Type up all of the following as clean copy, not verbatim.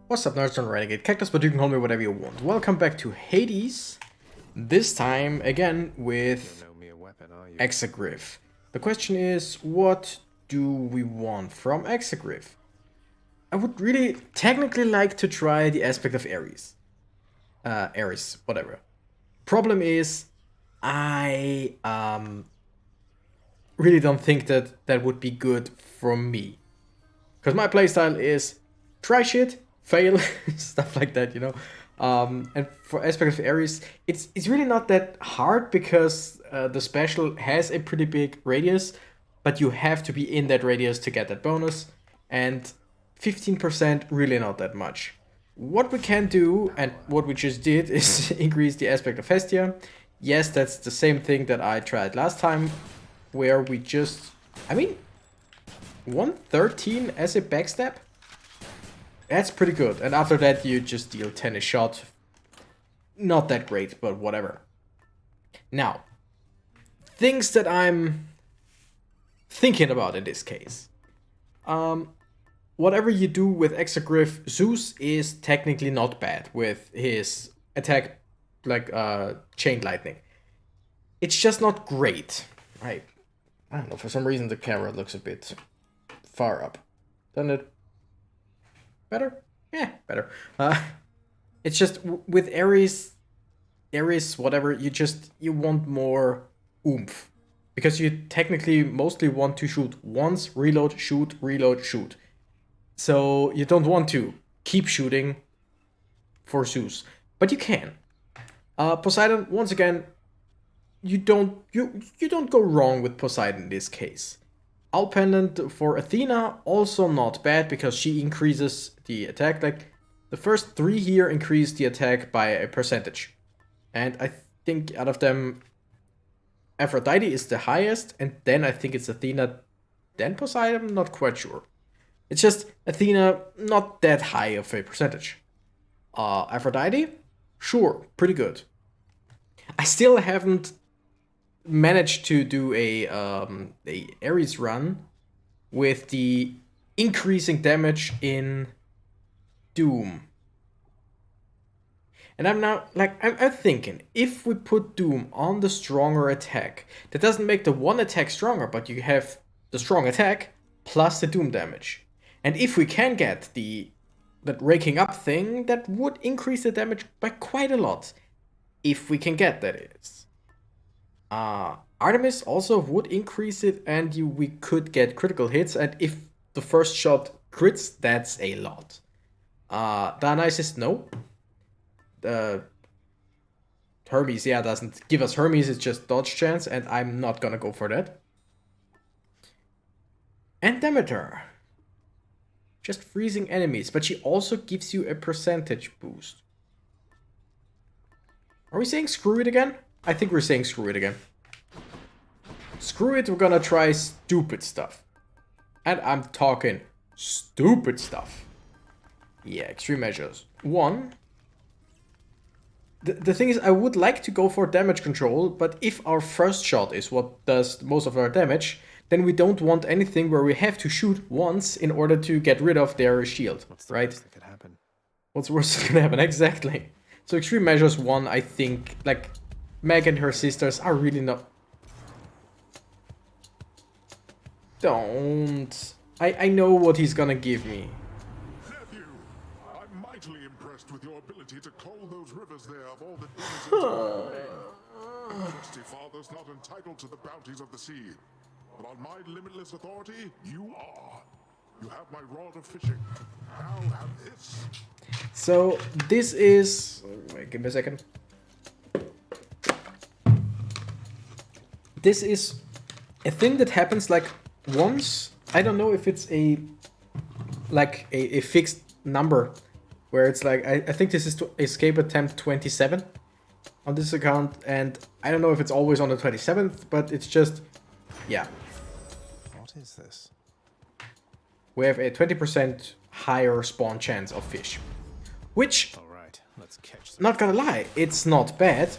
What's up, nerds on Renegade Cactus, but you can call me whatever you want. Welcome back to Hades, this time again with Exagriff. The question is, what do we want from Exagriff? I would really technically like to try the aspect of Ares. Ares, whatever. Problem is, I really don't think that that would be good for me. Because my playstyle is try shit, fail, stuff like that, you know. And for aspect of Ares, it's really not that hard because the special has a pretty big radius, but you have to be in that radius to get that bonus, and 15% really not that much. What we can do, and what we just did, is increase the aspect of Hestia. Yes, that's the same thing that I tried last time, where we just, 113 as a backstab? That's pretty good. And after that, you just deal 10 a shot. Not that great, but whatever. Now, things that I'm thinking about in this case. Whatever you do with Exagriff, Zeus is technically not bad with his attack, like chain lightning. It's just not great. I don't know, for some reason the camera looks a bit far up. Doesn't it? Better? Yeah, better. It's just with Ares, whatever, you want more oomph. Because you technically mostly want to shoot once, reload, shoot, reload, shoot. So you don't want to keep shooting for Zeus. But you can. Poseidon, once again, you don't go wrong with Poseidon in this case. Owl Pendant for Athena, also not bad because she increases the attack. Like, the first 3 here increase the attack by a percentage. And I think out of them, Aphrodite is the highest, and then I think it's Athena, then Poseidon, I'm not quite sure. It's just Athena, not that high of a percentage. Aphrodite, sure, pretty good. I still haven't managed to do a Ares run with the increasing damage in Doom. And I'm now, like, I'm thinking, if we put Doom on the stronger attack, that doesn't make the one attack stronger, but you have the strong attack plus the Doom damage. And if we can get that raking up thing, that would increase the damage by quite a lot. If we can get that is. Artemis also would increase it, and we could get critical hits, and if the first shot crits, that's a lot. Dionysus, no. Hermes, yeah, doesn't give us Hermes, it's just dodge chance, and I'm not gonna go for that. And Demeter. Just freezing enemies, but she also gives you a percentage boost. Are we saying screw it again? I think we're saying screw it again. Screw it, we're gonna try stupid stuff. And I'm talking stupid stuff. Yeah, extreme measures. 1. The thing is, I would like to go for damage control, but if our first shot is what does most of our damage, then we don't want anything where we have to shoot once in order to get rid of their shield, right? What's the worst that could happen? What's the worst that could happen? Exactly. So extreme measures 1, I think, like, Meg and her sisters are really not... Don't. I know what he's gonna give me. Nephew, I'm mightily impressed with your ability to cull those rivers there of all the innocent of our name. Trusty father's not entitled to the bounties of the sea, but on my limitless authority, you are. You have my rod of fishing. Now have this. So this is... Wait, give me a second. This is a thing that happens like once. I don't know if it's a fixed number where it's like, I think this is to escape attempt 27 on this account, and I don't know if it's always on the 27th, but it's just, yeah. What is this? We have a 20% higher spawn chance of fish, which, All right, let's catch some. not gonna lie, it's not bad,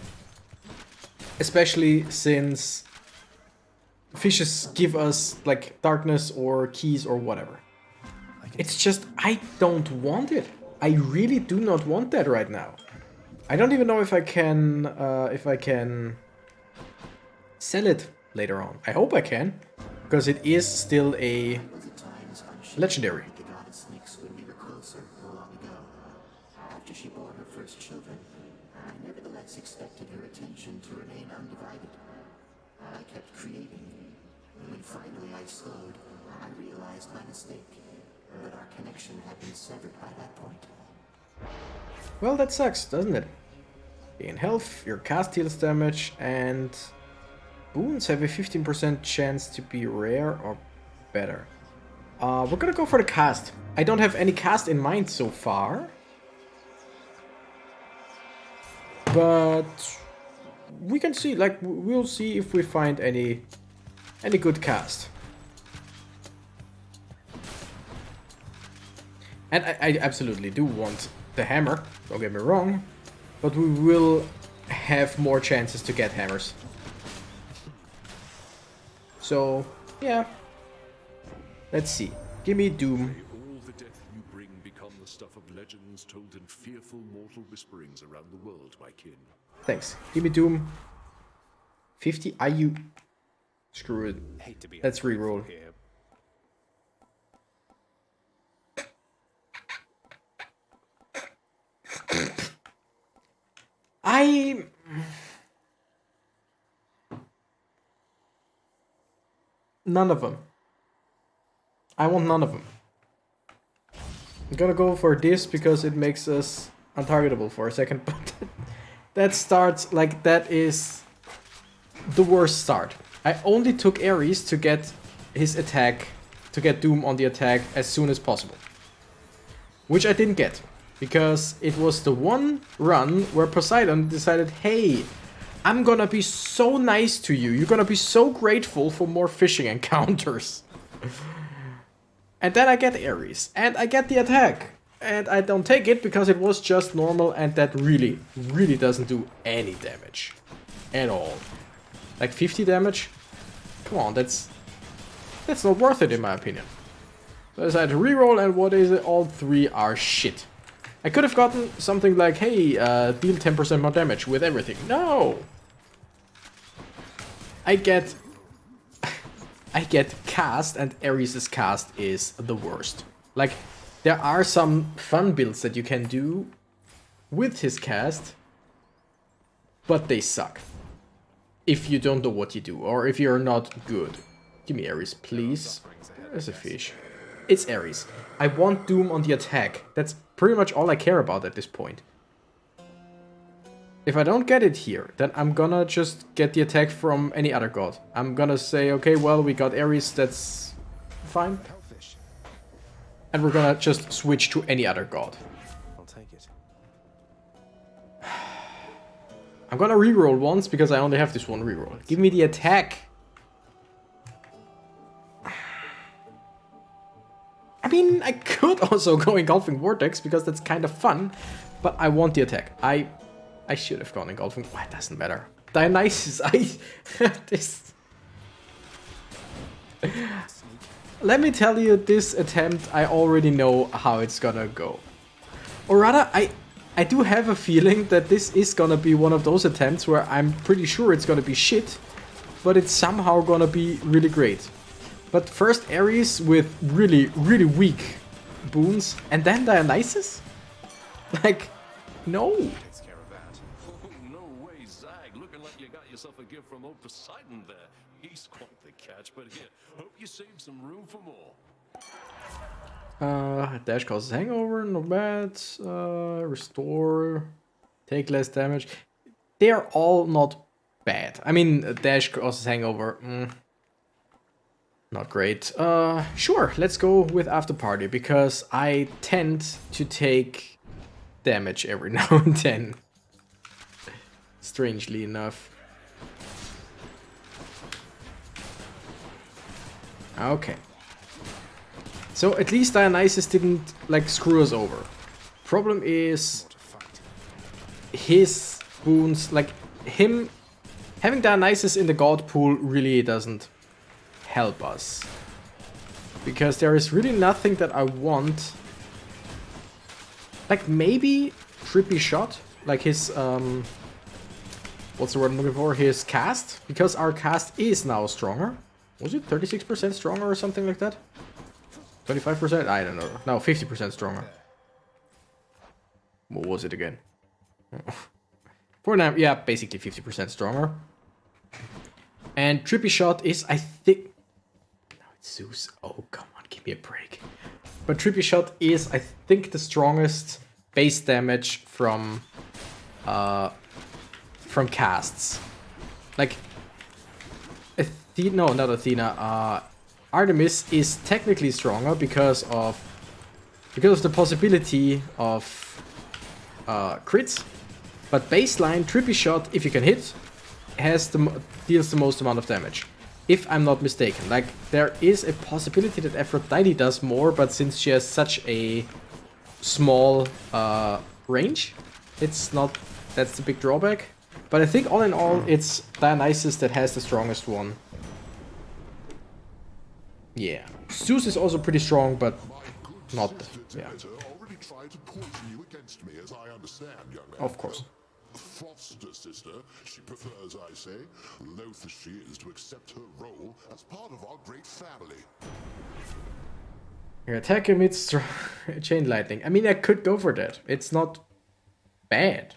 especially since fishes give us like darkness or keys or whatever. It's just, I don't want it. I really do not want that right now. I don't even know if I can sell it later on. I hope I can, because it is still a legendary. The goddess STYX when we were closer long ago. After she bore her first children, I nevertheless expected her attention to remain undivided. I kept creating. When finally I slowed, I realized my mistake. But our connection had been severed by that point. Well, that sucks, doesn't it? In health, your cast deals damage, and boons have a 15% chance to be rare or better. We're gonna go for the cast. I don't have any cast in mind so far. But we can see, like, we'll see if we find any good cast. And I absolutely do want the hammer, don't get me wrong, but we will have more chances to get hammers. So, yeah. Let's see. Give me Doom. May all the death you bring become the stuff of legends told in fearful mortal whisperings around the world, my kin. Thanks. Give me Doom. 50 IU. Screw it. Hate to be Let's reroll. here. None of them. I want none of them. I'm gonna go for this because it makes us untargetable for a second, but that starts, like, that is the worst start. I only took Ares to get his attack, to get Doom on the attack as soon as possible. Which I didn't get, because it was the one run where Poseidon decided, hey, I'm gonna be so nice to you, you're gonna be so grateful for more fishing encounters. And then I get Ares, and I get the attack. And I don't take it because it was just normal, and that really, really doesn't do any damage. At all. Like 50 damage? Come on, that's not worth it in my opinion. So I decided to reroll, and what is it? All three are shit. I could have gotten something like, hey, deal 10% more damage with everything. No! I get cast, and Ares' cast is the worst. Like, there are some fun builds that you can do with his cast, but they suck. If you don't know what you do, or if you're not good. Give me Ares, please. There's a fish. It's Ares. I want Doom on the attack. That's pretty much all I care about at this point. If I don't get it here, then I'm gonna just get the attack from any other god. I'm gonna say, okay, well, we got Ares, that's fine. And we're gonna just switch to any other god. I'll take it. I'm gonna reroll once, because I only have this one reroll. Give me the attack! I mean, I could also go Engulfing Vortex, because that's kind of fun, but I want the attack. I should have gone Engulfing... Well, it doesn't matter. Dionysus, this... Let me tell you, this attempt, I already know how it's gonna go. Or rather, I do have a feeling that this is gonna be one of those attempts where I'm pretty sure it's gonna be shit, but it's somehow gonna be really great. But first Ares with really, really weak boons, and then Dionysus? Like, no. Takes care of that. Oh, no way, Zag. Looking like you got yourself a gift from old Poseidon there. He's quite the catch, but here, hope you save some room for more. Dash causes hangover, not bad. Restore, take less damage. They're all not bad. I mean, dash causes hangover, not great. Sure, let's go with After Party, because I tend to take damage every now and then. Strangely enough. Okay. So at least Dionysus didn't, like, screw us over. Problem is his boons, like, him having Dionysus in the god pool really doesn't help us. Because there is really nothing that I want Like, maybe trippy shot? Like his, what's the word I'm looking for? His cast? Because our cast is now stronger. Was it 36% stronger or something like that? 25%? I don't know. No, 50% stronger. What was it again? For now, yeah, basically 50% stronger. And trippy shot is, I think... No, it's Zeus. Oh, come on, give me a break. But trippy shot is, I think, the strongest base damage from casts. Like, Athena, no, not Athena. Artemis is technically stronger because of the possibility of crits. But baseline trippy shot, if you can hit, deals the most amount of damage. If I'm not mistaken. Like, there is a possibility that Aphrodite does more, but since she has such a small range, it's not... That's the big drawback. But I think all in all, it's Dionysus that has the strongest one. Yeah. Zeus is also pretty strong, but not... Yeah. Already tried to poison you against me, as I understand, young man. Of course. Foster sister, she prefers, I say, loath as she is to accept her role as part of our great family. Your attack emits chain lightning. I mean, I could go for that. It's not bad.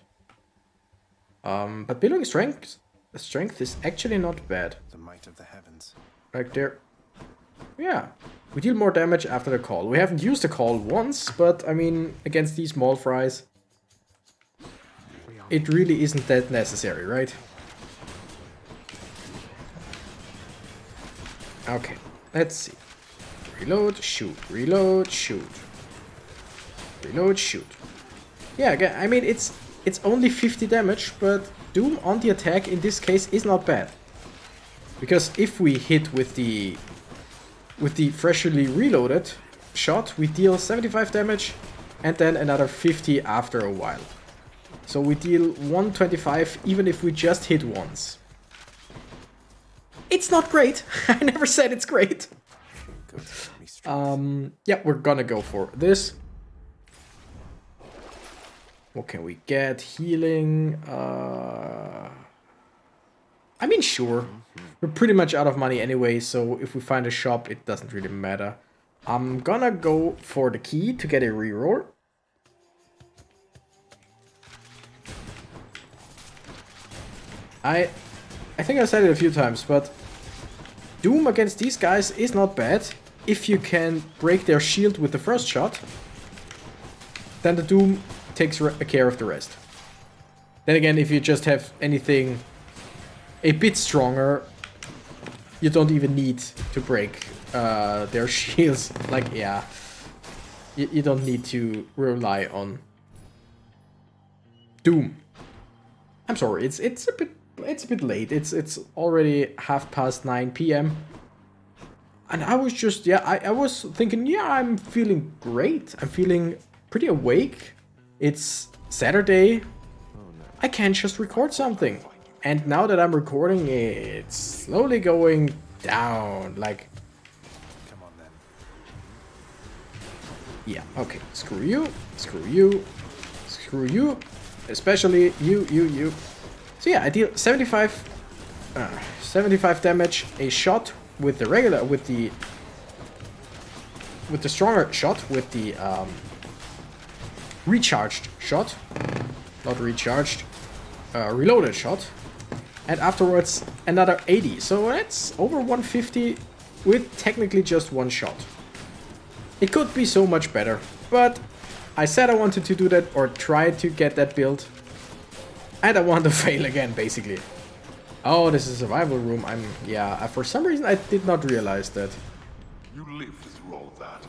But billowing strength is actually not bad. The might of the heavens. Like there, yeah. We deal more damage after the call. We haven't used the call once, but I mean, against these small fries, it really isn't that necessary, right? Okay, let's see. Reload, shoot, reload, shoot. Reload, shoot. Yeah, again, I mean, it's only 50 damage, but Doom on the attack in this case is not bad. Because if we hit with the freshly reloaded shot, we deal 75 damage and then another 50 after a while. So we deal 125 even if we just hit once. It's not great. I never said it's great. Yeah, we're gonna go for this. What can we get? Healing. I mean, sure. We're pretty much out of money anyway, so if we find a shop, it doesn't really matter. I'm gonna go for the key to get a reroll. I think I said it a few times, but Doom against these guys is not bad. If you can break their shield with the first shot, then the Doom takes care of the rest. Then again, if you just have anything a bit stronger, you don't even need to break their shields. Like, yeah, you don't need to rely on Doom. I'm sorry, it's a bit late. It's already 9:30 p.m. And I was just, yeah, I was thinking, yeah, I'm feeling great. I'm feeling pretty awake. It's Saturday. I can just record something. And now that I'm recording, it's slowly going down. Like, Come on then. yeah, okay. Screw you. Screw you. Screw you. Especially you. So yeah, I deal 75 damage a shot with the regular, with the stronger shot, with the recharged shot, not recharged, reloaded shot, and afterwards another 80. So that's over 150 with technically just one shot. It could be so much better, but I said I wanted to do that or try to get that build, and I want to fail again, basically. Oh, this is a survival room. Yeah, for some reason I did not realize that. You lived through all of that.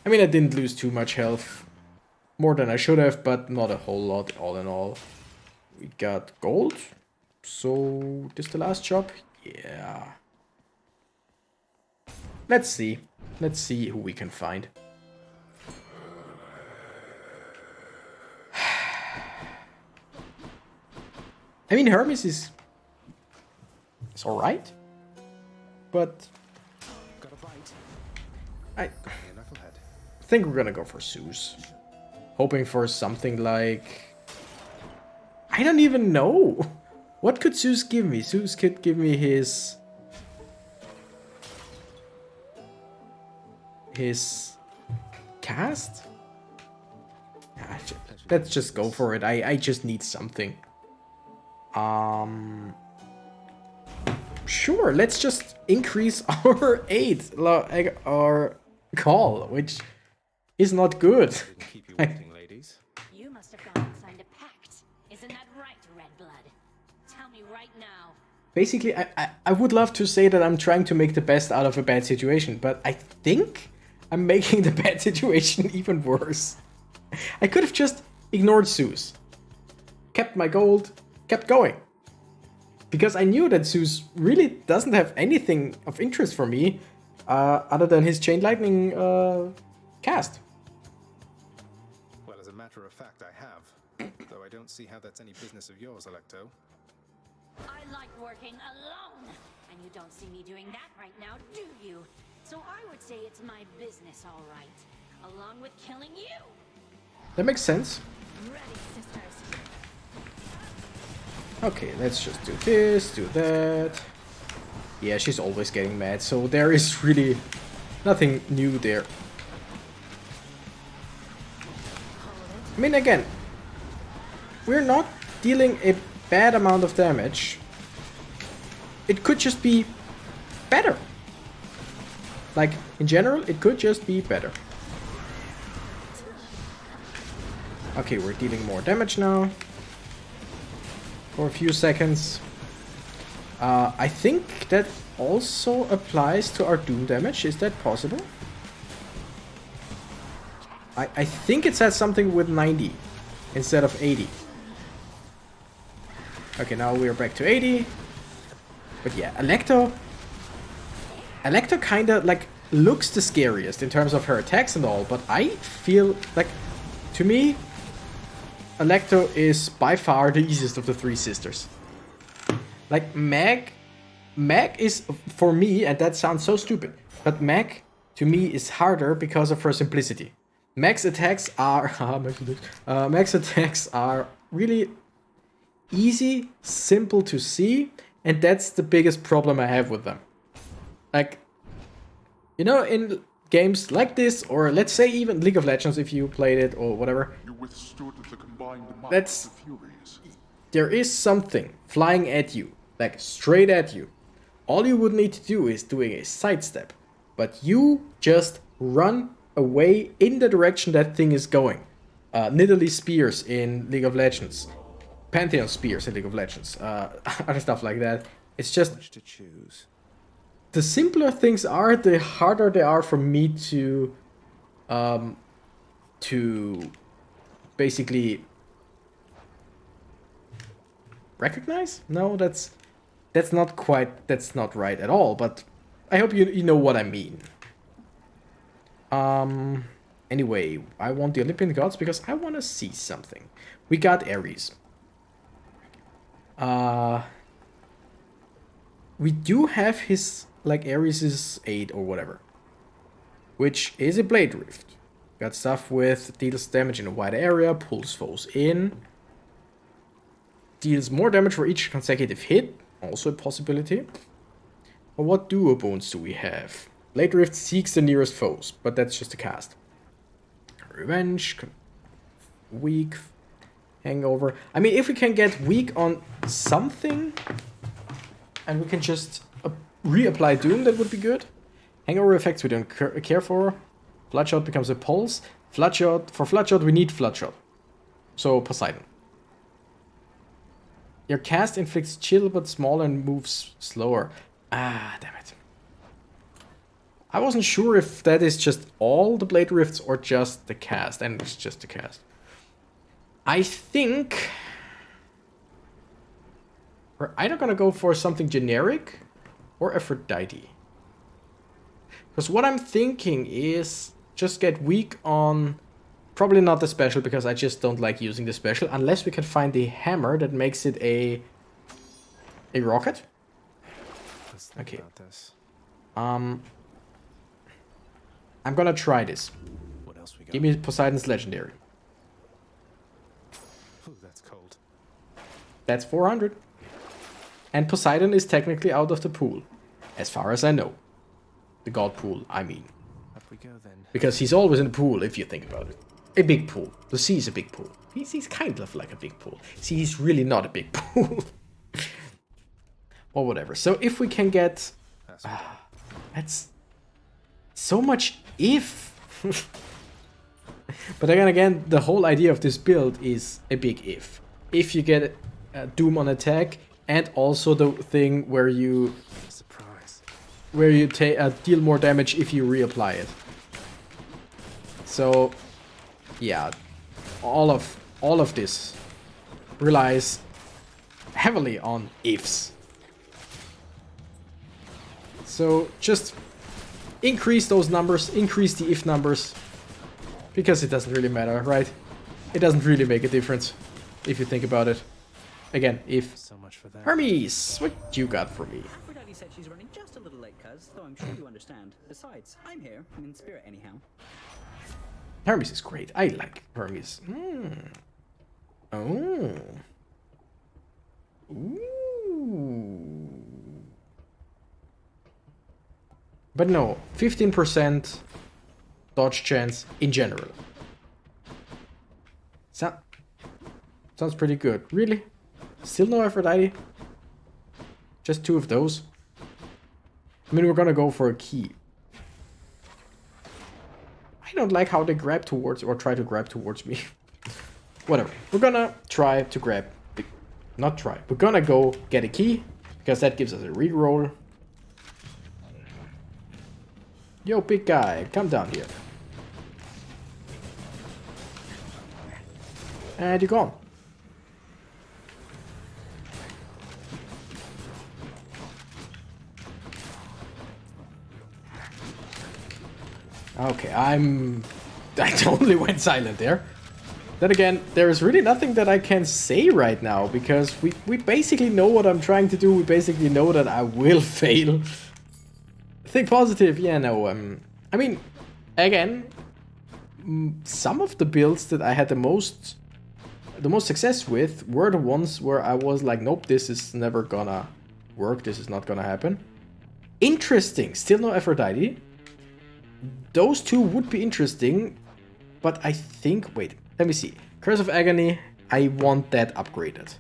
I mean, I didn't lose too much health. More than I should have, but not a whole lot, all in all. We got gold. So, this the last job? Yeah. Let's see. Let's see who we can find. I mean, Hermes is alright. But Got a bite. I Hey, knucklehead. think we're gonna go for Zeus. hoping for something like... I don't even know. What could Zeus give me? Zeus could give me his cast? Let's just go for it. I just need something. Sure, let's just increase our aid, our call, which is not good. Keep you waiting, ladies. You must have gone and signed a pact. Isn't that right, Redblood? Tell me right now. Basically, I would love to say that I'm trying to make the best out of a bad situation, but I think I'm making the bad situation even worse. I could have just ignored Zeus, kept my gold, kept going. Because I knew that Zeus really doesn't have anything of interest for me other than his Chain Lightning cast. Well, as a matter of fact, I have. Though I don't see how that's any business of yours, Electo. I like working alone. And you don't see me doing that right now, do you? So I would say it's my business, all right. Along with killing you. That makes sense. Ready, sisters. Okay, let's just do this, do that. Yeah, she's always getting mad, so there is really nothing new there. I mean, again, we're not dealing a bad amount of damage. It could just be better. Like, in general, it could just be better. Okay, we're dealing more damage now. For a few seconds. I think that also applies to our Doom damage. Is that possible? I think it says something with 90 instead of 80. Okay, now we're back to 80. But yeah, Electo kinda like looks the scariest in terms of her attacks and all, but I feel like, to me, Electo is by far the easiest of the three sisters. Like, Meg is, for me, and that sounds so stupid, but Meg, to me, is harder because of her simplicity. Meg's attacks are... Meg's attacks are really easy, simple to see, and that's the biggest problem I have with them. Like, you know, in games like this, or let's say even League of Legends, if you played it, or whatever, You withstood the combined might That's- of the Furies. there is something flying at you, like straight at you. All you would need to do is doing a sidestep, but you just run away in the direction that thing is going. Nidalee Spears in League of Legends, Pantheon Spears in League of Legends, other stuff like that. It's just, Much to choose. the simpler things are, the harder they are for me to basically recognize? No, that's not quite, that's not right at all, but I hope you know what I mean. Anyway, I want the Olympian gods because I want to see something. We got Ares. We do have his, like, Ares' aid or whatever, which is a Blade Rift. Got stuff with deals damage in a wide area, pulls foes in, deals more damage for each consecutive hit, also a possibility. But what duo boons do we have? Blade Rift seeks the nearest foes, but that's just a cast. Revenge, weak, hangover. I mean, if we can get weak on something, and we can just reapply Doom, that would be good. Hangover effects we don't care for. Floodshot becomes a pulse. Floodshot, for Floodshot we need Floodshot. So Poseidon. Your cast inflicts chill but smaller and moves slower. Ah, damn it. I wasn't sure if that is just all the Blade Rifts or just the cast, and it's just the cast. I think we're either gonna go for something generic or Aphrodite. Because what I'm thinking is just get weak on, probably not the special, because I just don't like using the special, unless we can find the hammer that makes it a rocket. Let's think Okay. about this. I'm gonna try this. What else we got? Give me Poseidon's Legendary. Ooh, that's cold. That's 400. And Poseidon is technically out of the pool, as far as I know. The god pool, I mean. Up we go then. Because he's always in the pool, if you think about it. A big pool. The sea is a big pool. He's kind of like a big pool. See, he's really not a big pool. Or whatever. So if we can get... that's so much if. But again, the whole idea of this build is a big if. If you get Doom on attack, and also the thing where you... Surprise. Where you deal more damage if you reapply it. So, yeah, all of this relies heavily on ifs. So just increase those numbers, increase the if numbers, because it doesn't really matter, right? It doesn't really make a difference if you think about it. Again, if So much for that. Hermes, what you got for me? Aphrodite said she's running just a little late, cuz, though I'm sure you understand. Besides, I'm here, in spirit anyhow. Hermes is great. I like Hermes. Oh. Ooh. But no, 15% dodge chance in general. Sounds pretty good. Really? Still no Aphrodite? Just 2 of those? I mean, we're gonna go for a key. I don't like how they grab towards, or try to grab towards me. Whatever. We're gonna try to grab... Not try. We're gonna go get a key, because that gives us a reroll. Yo, big guy, come down here. And you're gone. Okay, I totally went silent there. Then again, there is really nothing that I can say right now, because we basically know what I'm trying to do. We basically know that I will fail. Think positive, yeah, no, I mean, again, some of the builds that I had the most success with were the ones where I was like, nope, this is never gonna work, this is not gonna happen. Interesting, still no Aphrodite. Those 2 would be interesting, but I think, wait, let me see. Curse of Agony, I want that upgraded.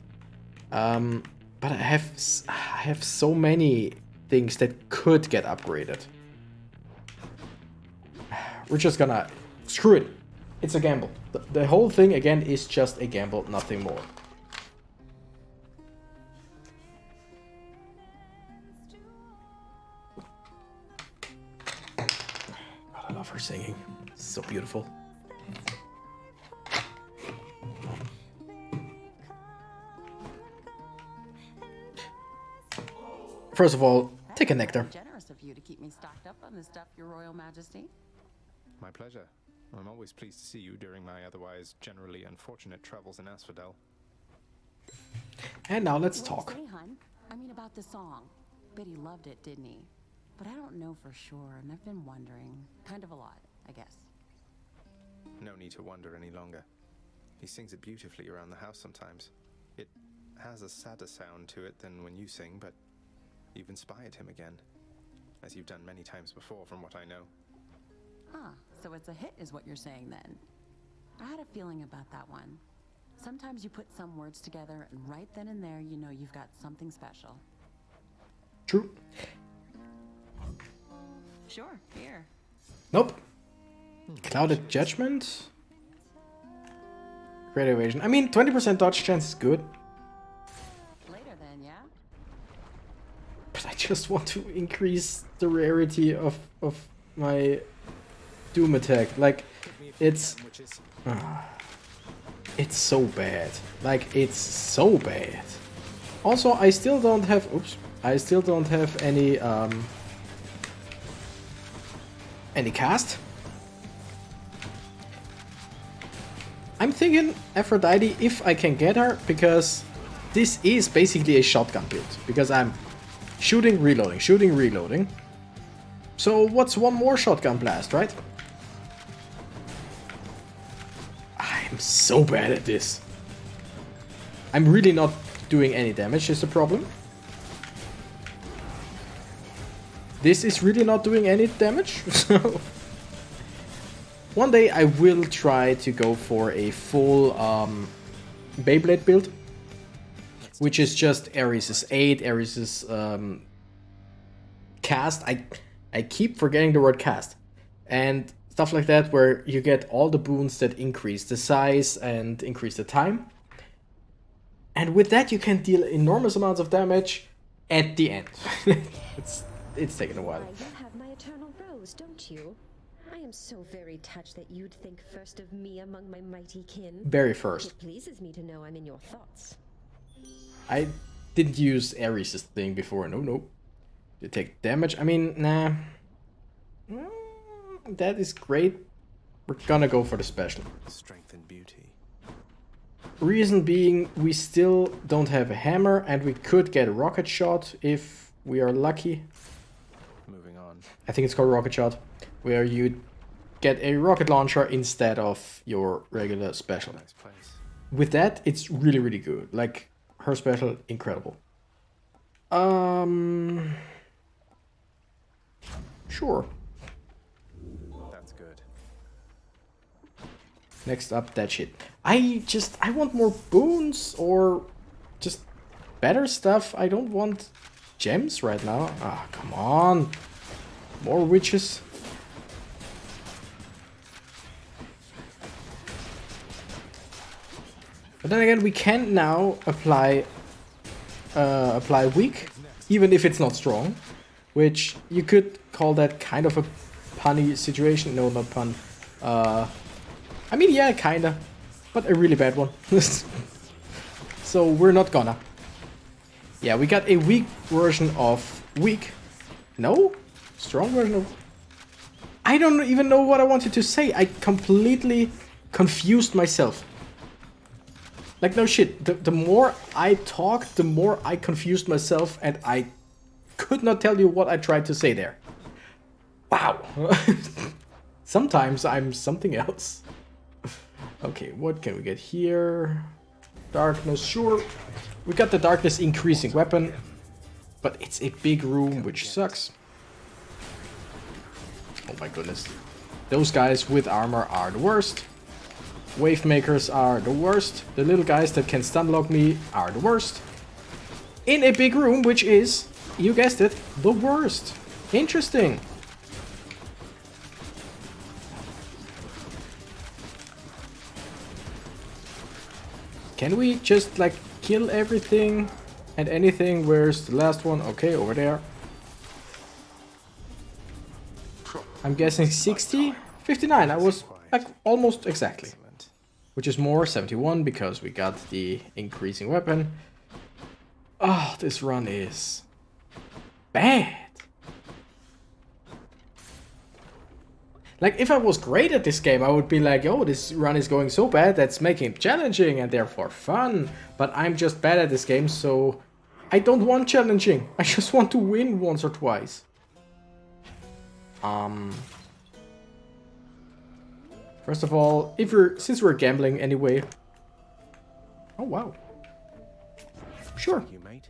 But I have so many things that could get upgraded. We're just gonna... Screw it. It's a gamble. The whole thing, again, is just a gamble, nothing more. God, I love her singing. It's so beautiful. First of all, take a nectar. Generous of you to keep me stocked up on this stuff, Your Royal Majesty. My pleasure. I'm always pleased to see you during my otherwise generally unfortunate travels in Asphodel. And now let's What talk. do you say, hun? I mean about the song. Bet he loved it, didn't he? But I don't know for sure, and I've been wondering. Kind of a lot, I guess. No need to wonder any longer. He sings it beautifully around the house sometimes. It has a sadder sound to it than when you sing, but you've inspired him again, as you've done many times before from what I know. Ah, so it's a hit is what you're saying then. I had a feeling about that one. Sometimes you put some words together and right then and there you know you've got something special. True. Sure, here. Nope. Clouded Judgment. Great evasion. I mean, 20% dodge chance is good. Later then, yeah? But I just want to increase the rarity of my Doom attack. Like, it's so bad. Like, it's so bad. Also, I still don't have... Oops. I still don't have any cast. I'm thinking Aphrodite if I can get her, because this is basically a shotgun build. Because I'm shooting, reloading, shooting, reloading. So what's one more shotgun blast, right? I'm so bad at this. I'm really not doing any damage is the problem. This is really not doing any damage, so... One day I will try to go for a full Beyblade build, which is just Ares' 8, Ares' cast. I keep forgetting the word cast. And stuff like that, where you get all the boons that increase the size and increase the time. And with that you can deal enormous amounts of damage at the end. It's taken a while. You have my eternal rose, don't you? I am so very touched that you'd think first of me among my mighty kin. Very first. It pleases me to know I'm in your thoughts. I didn't use Ares' thing before. No. You take damage. I mean, nah. That is great. We're gonna go for the special. Strength and beauty. Reason being, we still don't have a hammer, and we could get a rocket shot if we are lucky. Moving on. I think it's called rocket shot, where you get a rocket launcher instead of your regular special. Nice place. With that, it's really, really good. Like, her special, incredible. Sure. That's good. Next up, that shit. I want more boons or just better stuff. I don't want gems right now. Ah, come on. More witches. But then again, we can now apply weak, even if it's not strong, which you could call that kind of a punny situation. No, not pun. I mean, yeah, kinda, but a really bad one. So we're not gonna. Yeah, we got a weak version of weak. No? Strong version of... I don't even know what I wanted to say. I completely confused myself. Like, no shit. The more I talked, the more I confused myself, and I could not tell you what I tried to say there. Wow. Sometimes I'm something else. Okay, what can we get here? Darkness, sure. We got the darkness increasing weapon, but it's a big room, which sucks. Oh my goodness. Those guys with armor are the worst. Wave makers are the worst. The little guys that can stunlock me are the worst. In a big room, which is, you guessed it, the worst. Interesting. Can we just, like, kill everything and anything? Where's the last one? Okay, over there. I'm guessing 60? 59, I was, like, almost exactly. Which is more, 71, because we got the increasing weapon. Oh, this run is bad. Like, if I was great at this game, I would be like, oh, this run is going so bad, that's making it challenging and therefore fun. But I'm just bad at this game, so I don't want challenging. I just want to win once or twice. First of all, since we're gambling anyway. Oh wow. Sure. Thank you, mate.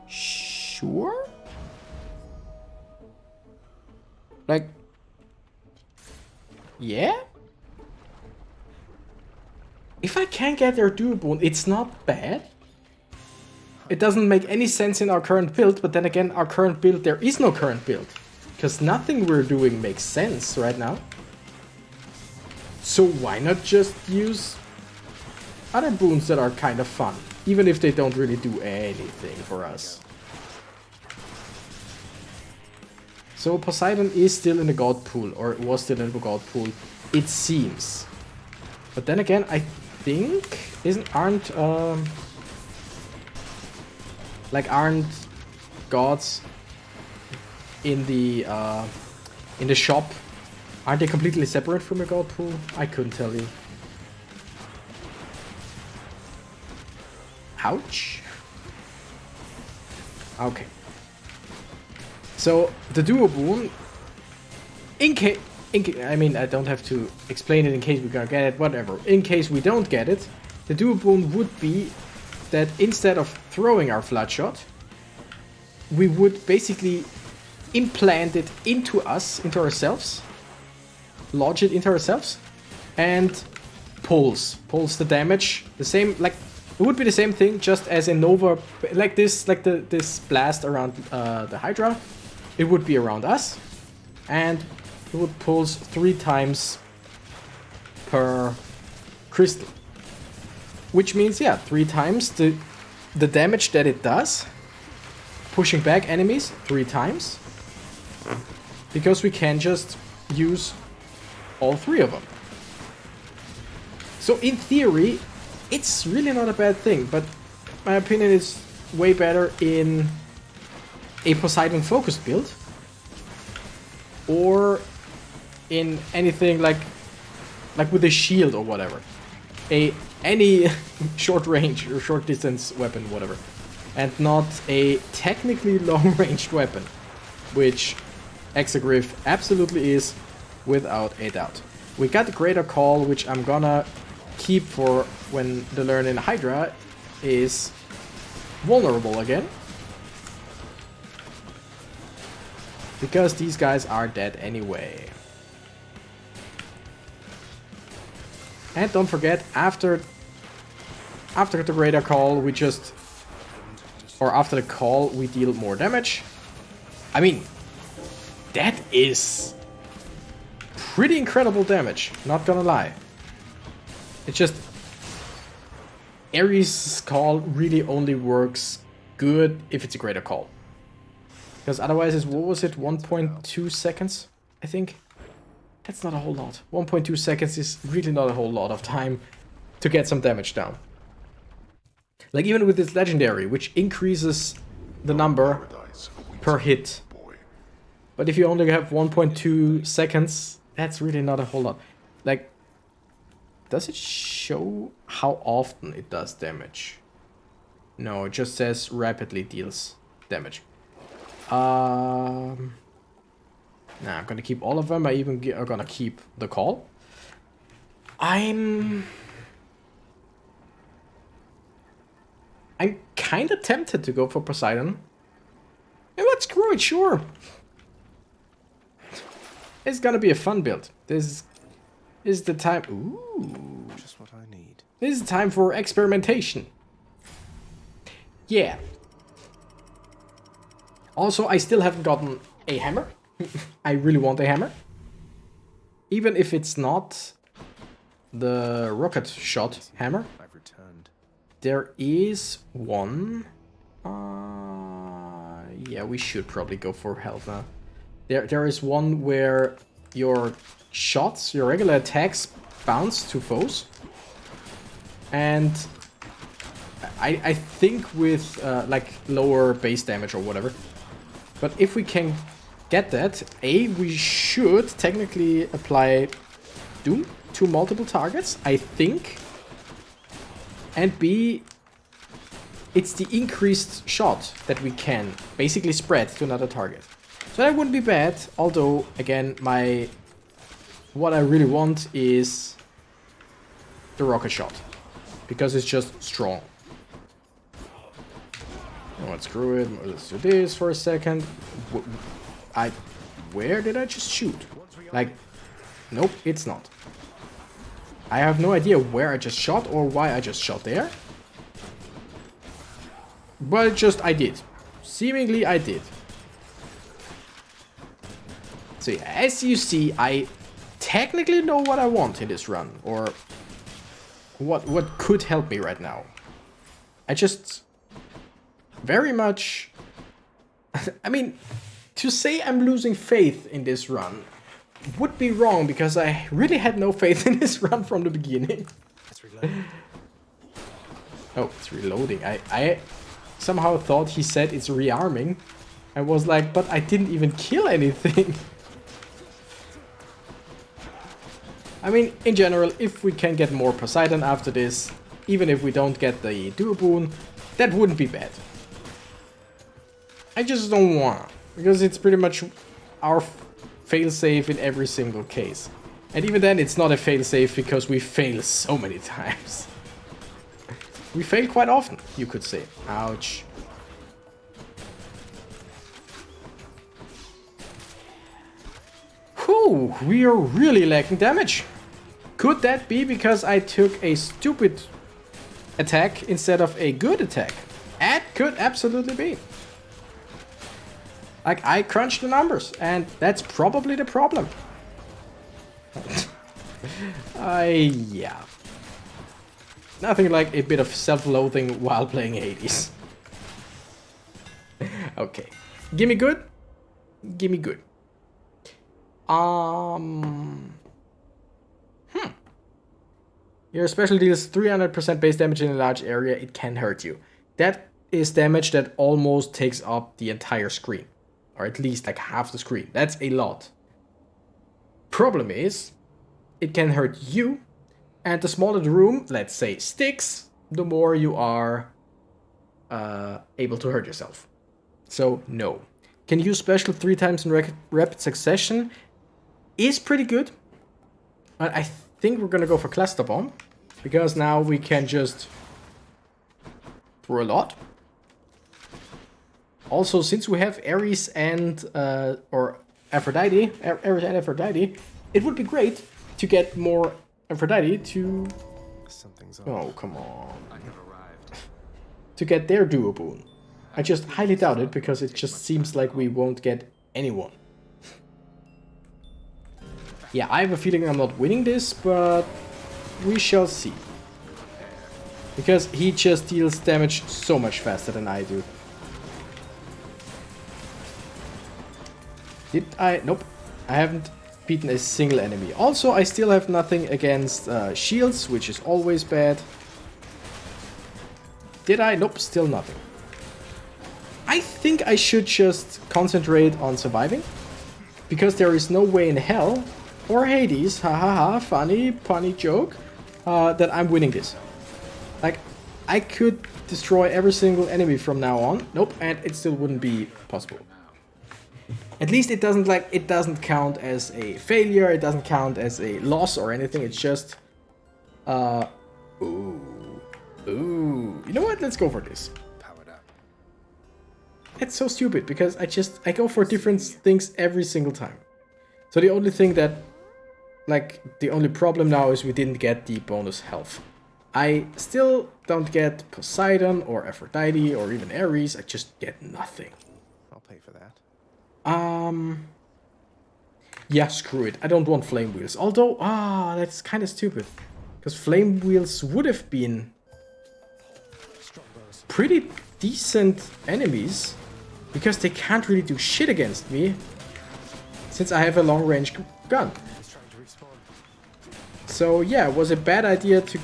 Sure. Like, yeah? If I can get their dual boon, it's not bad. It doesn't make any sense in our current build, but then again, our current build, there is no current build. Because nothing we're doing makes sense right now. So why not just use other boons that are kind of fun, even if they don't really do anything for us. So Poseidon is still in the god pool, or it was still in the god pool, it seems. But then again, I think aren't gods in the shop, aren't they completely separate from the god pool? I couldn't tell you. Ouch. Okay. So the duo boon, I mean, I don't have to explain it in case we're gonna get it, whatever. In case we don't get it, the duo boon would be that instead of throwing our flood shot, we would basically implant it into us, into ourselves, lodge it into ourselves, and pulse the damage. The same, like, it would be the same thing, just as in Nova, like this, like this blast around the Hydra. It would be around us, and it would pulse 3 times per crystal. Which means, yeah, 3 times the damage that it does, pushing back enemies 3 times, because we can just use all 3 of them. So in theory, it's really not a bad thing, but my opinion is way better in a Poseidon focused build, or in anything like with a shield or whatever, any short range or short distance weapon, whatever, and not a technically long ranged weapon, which Exagriff absolutely is, without a doubt. We got the Greater Call, which I'm gonna keep for when the learn in Hydra is vulnerable again, because these guys are dead anyway. And don't forget, after the Greater Call, we just, or after the call, we deal more damage. I mean, that is pretty incredible damage, not gonna lie. It's just, Ares' call really only works good if it's a Greater Call. Because otherwise it's, what was it, 1.2 seconds, I think? That's not a whole lot. 1.2 seconds is really not a whole lot of time to get some damage down. Like even with this legendary, which increases the number per hit. But if you only have 1.2 seconds, that's really not a whole lot. Like, does it show how often it does damage? No, it just says rapidly deals damage. Nah, I'm gonna keep all of them. I even are gonna keep the call. I'm kind of tempted to go for Poseidon. Yeah, let's screw it, sure. It's gonna be a fun build. This is the time. Ooh, just what I need. This is the time for experimentation. Yeah. Also, I still haven't gotten a hammer. I really want a hammer. Even if it's not the rocket shot hammer. I've returned. There is one. Yeah, we should probably go for health now. There is one where your shots, your regular attacks, bounce to foes. And I think with like lower base damage or whatever. But if we can get that, A, we should technically apply Doom to multiple targets, I think. And B, it's the increased shot that we can basically spread to another target. So that wouldn't be bad, although, again, what I really want is the rocket shot, because it's just strong. Oh, let's screw it. Let's do this for a second. Where did I just shoot? Like, nope, it's not. I have no idea where I just shot or why I just shot there. But I did. Seemingly I did. So yeah, as you see, I technically know what I want in this run, or what could help me right now. I just very much, I mean, to say I'm losing faith in this run would be wrong, because I really had no faith in this run from the beginning. Let's reload. Oh, it's reloading. I somehow thought he said it's rearming. I was like, but I didn't even kill anything. I mean, in general, if we can get more Poseidon after this, even if we don't get the duo boon, that wouldn't be bad. I just don't want, because it's pretty much our failsafe in every single case. And even then, it's not a failsafe because we fail so many times. We fail quite often, you could say. Ouch. Whew, we are really lacking damage. Could that be because I took a stupid attack instead of a good attack? That could absolutely be. Like, I crunched the numbers, and that's probably the problem. Yeah. Nothing like a bit of self-loathing while playing Hades. Okay. Gimme good. Gimme good. Your special deals 300% base damage in a large area. It can hurt you. That is damage that almost takes up the entire screen. Or at least like half the screen. That's a lot. Problem is, it can hurt you. And the smaller the room, let's say STYX, the more you are able to hurt yourself. So, no. Can use special 3 times in rapid succession. Is pretty good. But I think we're gonna go for Cluster Bomb. Because now we can just throw a lot. Also, since we have Ares and or Aphrodite, Ares and Aphrodite, it would be great to get more Aphrodite to... Something's Oh, come on. I have arrived. To get their duo boon. I just highly doubt it, because it just seems like we won't get anyone. Yeah, I have a feeling I'm not winning this, but we shall see. Because he just deals damage so much faster than I do. Did I? Nope. I haven't beaten a single enemy. Also, I still have nothing against shields, which is always bad. Did I? Nope, still nothing. I think I should just concentrate on surviving. Because there is no way in hell, or Hades, hahaha, funny, punny joke, that I'm winning this. Like, I could destroy every single enemy from now on. Nope, and it still wouldn't be possible. At least it doesn't count as a failure, it doesn't count as a loss or anything, it's just... Ooh. You know what? Let's go for this. Powered up. It's so stupid, because I go for different things every single time. So the only thing that... Like, the only problem now is we didn't get the bonus health. I still don't get Poseidon or Aphrodite or even Ares, I just get nothing. I'll pay for that. Yeah, screw it. I don't want flame wheels. Although, that's kind of stupid. Because flame wheels would have been pretty decent enemies. Because they can't really do shit against me. Since I have a long range gun. So yeah, it was a bad idea to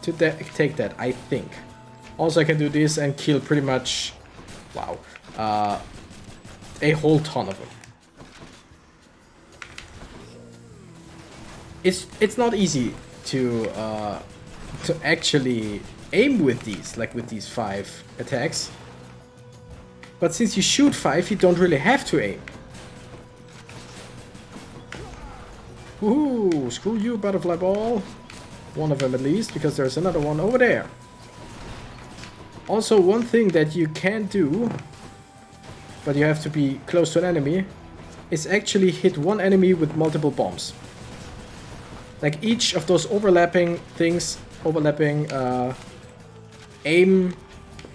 take that, I think. Also, I can do this and kill pretty much... Wow. A whole ton of them. It's not easy to actually aim with these, like with these 5 attacks. But since you shoot 5, you don't really have to aim. Woohoo! Screw you, butterfly ball. One of them at least, because there's another one over there. Also, one thing that you can do, but you have to be close to an enemy, is actually hit one enemy with multiple bombs. Like each of those overlapping things, aim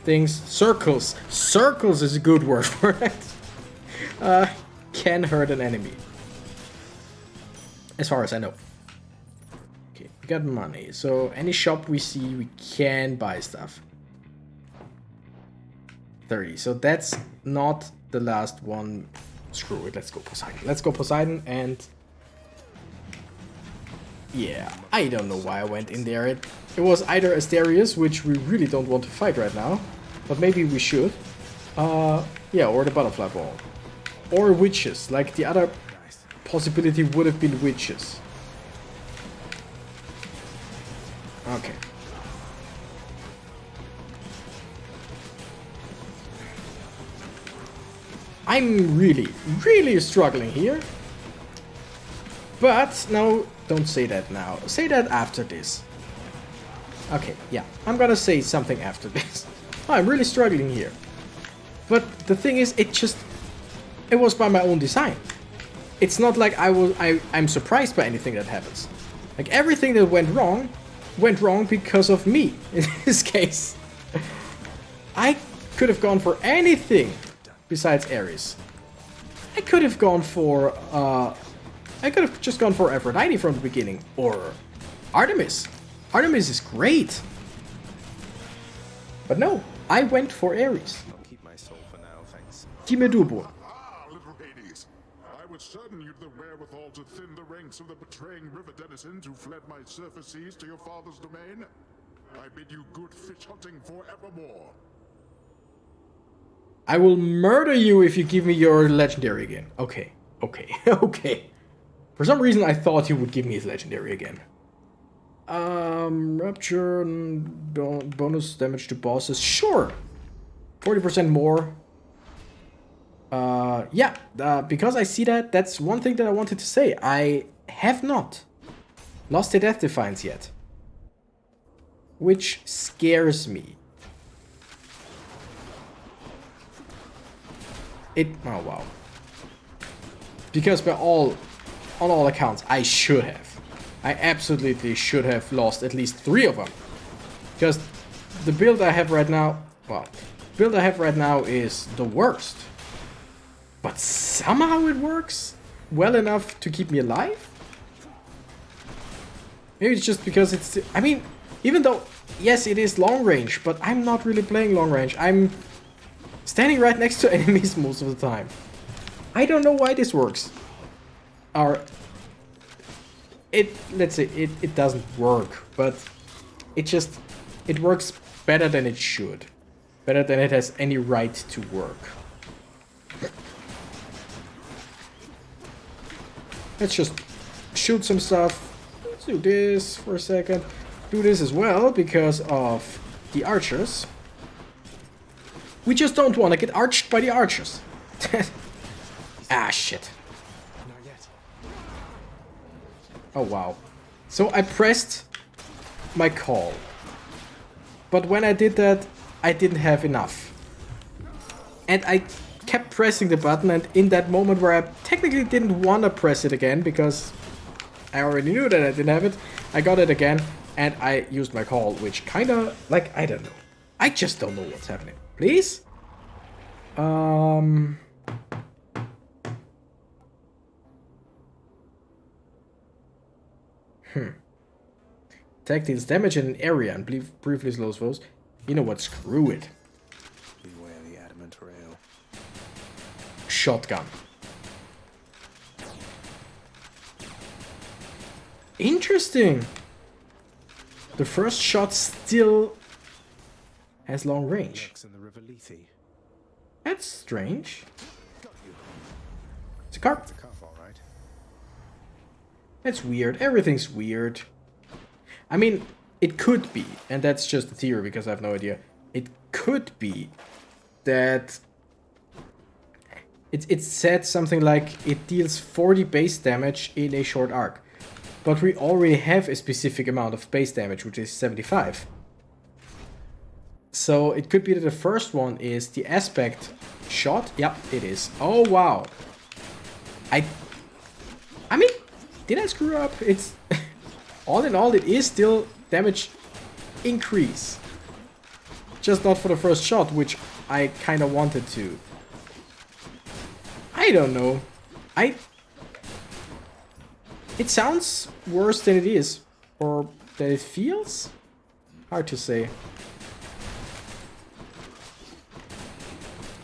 things, circles. Circles is a good word for it. Can hurt an enemy. As far as I know. Okay, we got money. So any shop we see, we can buy stuff. 30. So that's not the last one. Screw it. Let's go Poseidon. Let's go Poseidon and... Yeah, I don't know why I went in there. It was either Asterius, which we really don't want to fight right now. But maybe we should. Yeah, or the butterfly ball. Or witches. Like the other possibility would have been witches. Okay. I'm really, really struggling here. But, no, don't say that now. Say that after this. Okay, yeah, I'm gonna say something after this. I'm really struggling here. But the thing is, it was by my own design. It's not like I'm surprised by anything that happens. Like, everything that went wrong because of me, in this case. I could have gone for anything besides Ares. I could have gone for, I could have just gone for Aphrodite from the beginning, or Artemis. Artemis is great. But no, I went for Ares. I'll keep my soul for now, thanks. Timedubo. Ah, little Hades. I was certain you'd the wherewithal to thin the ranks of the betraying river denizens who fled my surface seas to your father's domain. I bid you good fish hunting forevermore. I will murder you if you give me your legendary again. Okay, okay, okay. For some reason I thought you would give me his legendary again. Rupture, bonus damage to bosses. Sure. 40% more. Yeah, because I see that, that's one thing that I wanted to say. I have not lost the Death Defiance yet. Which scares me. Oh wow. Because on all accounts, I should have. I absolutely should have lost at least 3 of them. Because the build I have right now, well, the build I have right now is the worst. But somehow it works well enough to keep me alive? Maybe it's just because it's, I mean, even though, yes, it is long range, but I'm not really playing long range. I'm standing right next to enemies most of the time. I don't know why this works. Let's say it doesn't work, but it works better than it should. Better than it has any right to work. Let's just shoot some stuff. Let's do this for a second. Do this as well because of the archers. We just don't want to get arched by the archers. Ah, shit. Not yet. Oh, wow. So I pressed my call. But when I did that, I didn't have enough. And I kept pressing the button, and in that moment where I technically didn't want to press it again, because I already knew that I didn't have it, I got it again, and I used my call, which kinda, like, I don't know. I just don't know what's happening. Please? Attack deals damage in an area and briefly slows foes. You know what? Screw it. Beware the adamant rail. Shotgun. Interesting. The first shot still has long range. Lurks in the river Lethe. That's strange. Got you. It's a carp. It's a cuff, all right. That's weird. Everything's weird. I mean, it could be, and that's just a theory because I have no idea. It could be that it said something like it deals 40 base damage in a short arc. But we already have a specific amount of base damage, which is 75. So it could be that the first one is the aspect shot. Yep, it is. Oh, wow. I mean, did I screw up? It's... all in all, it is still damage increase. Just not for the first shot, which I kind of wanted to. I don't know. It sounds worse than it is. Or than it feels? Hard to say.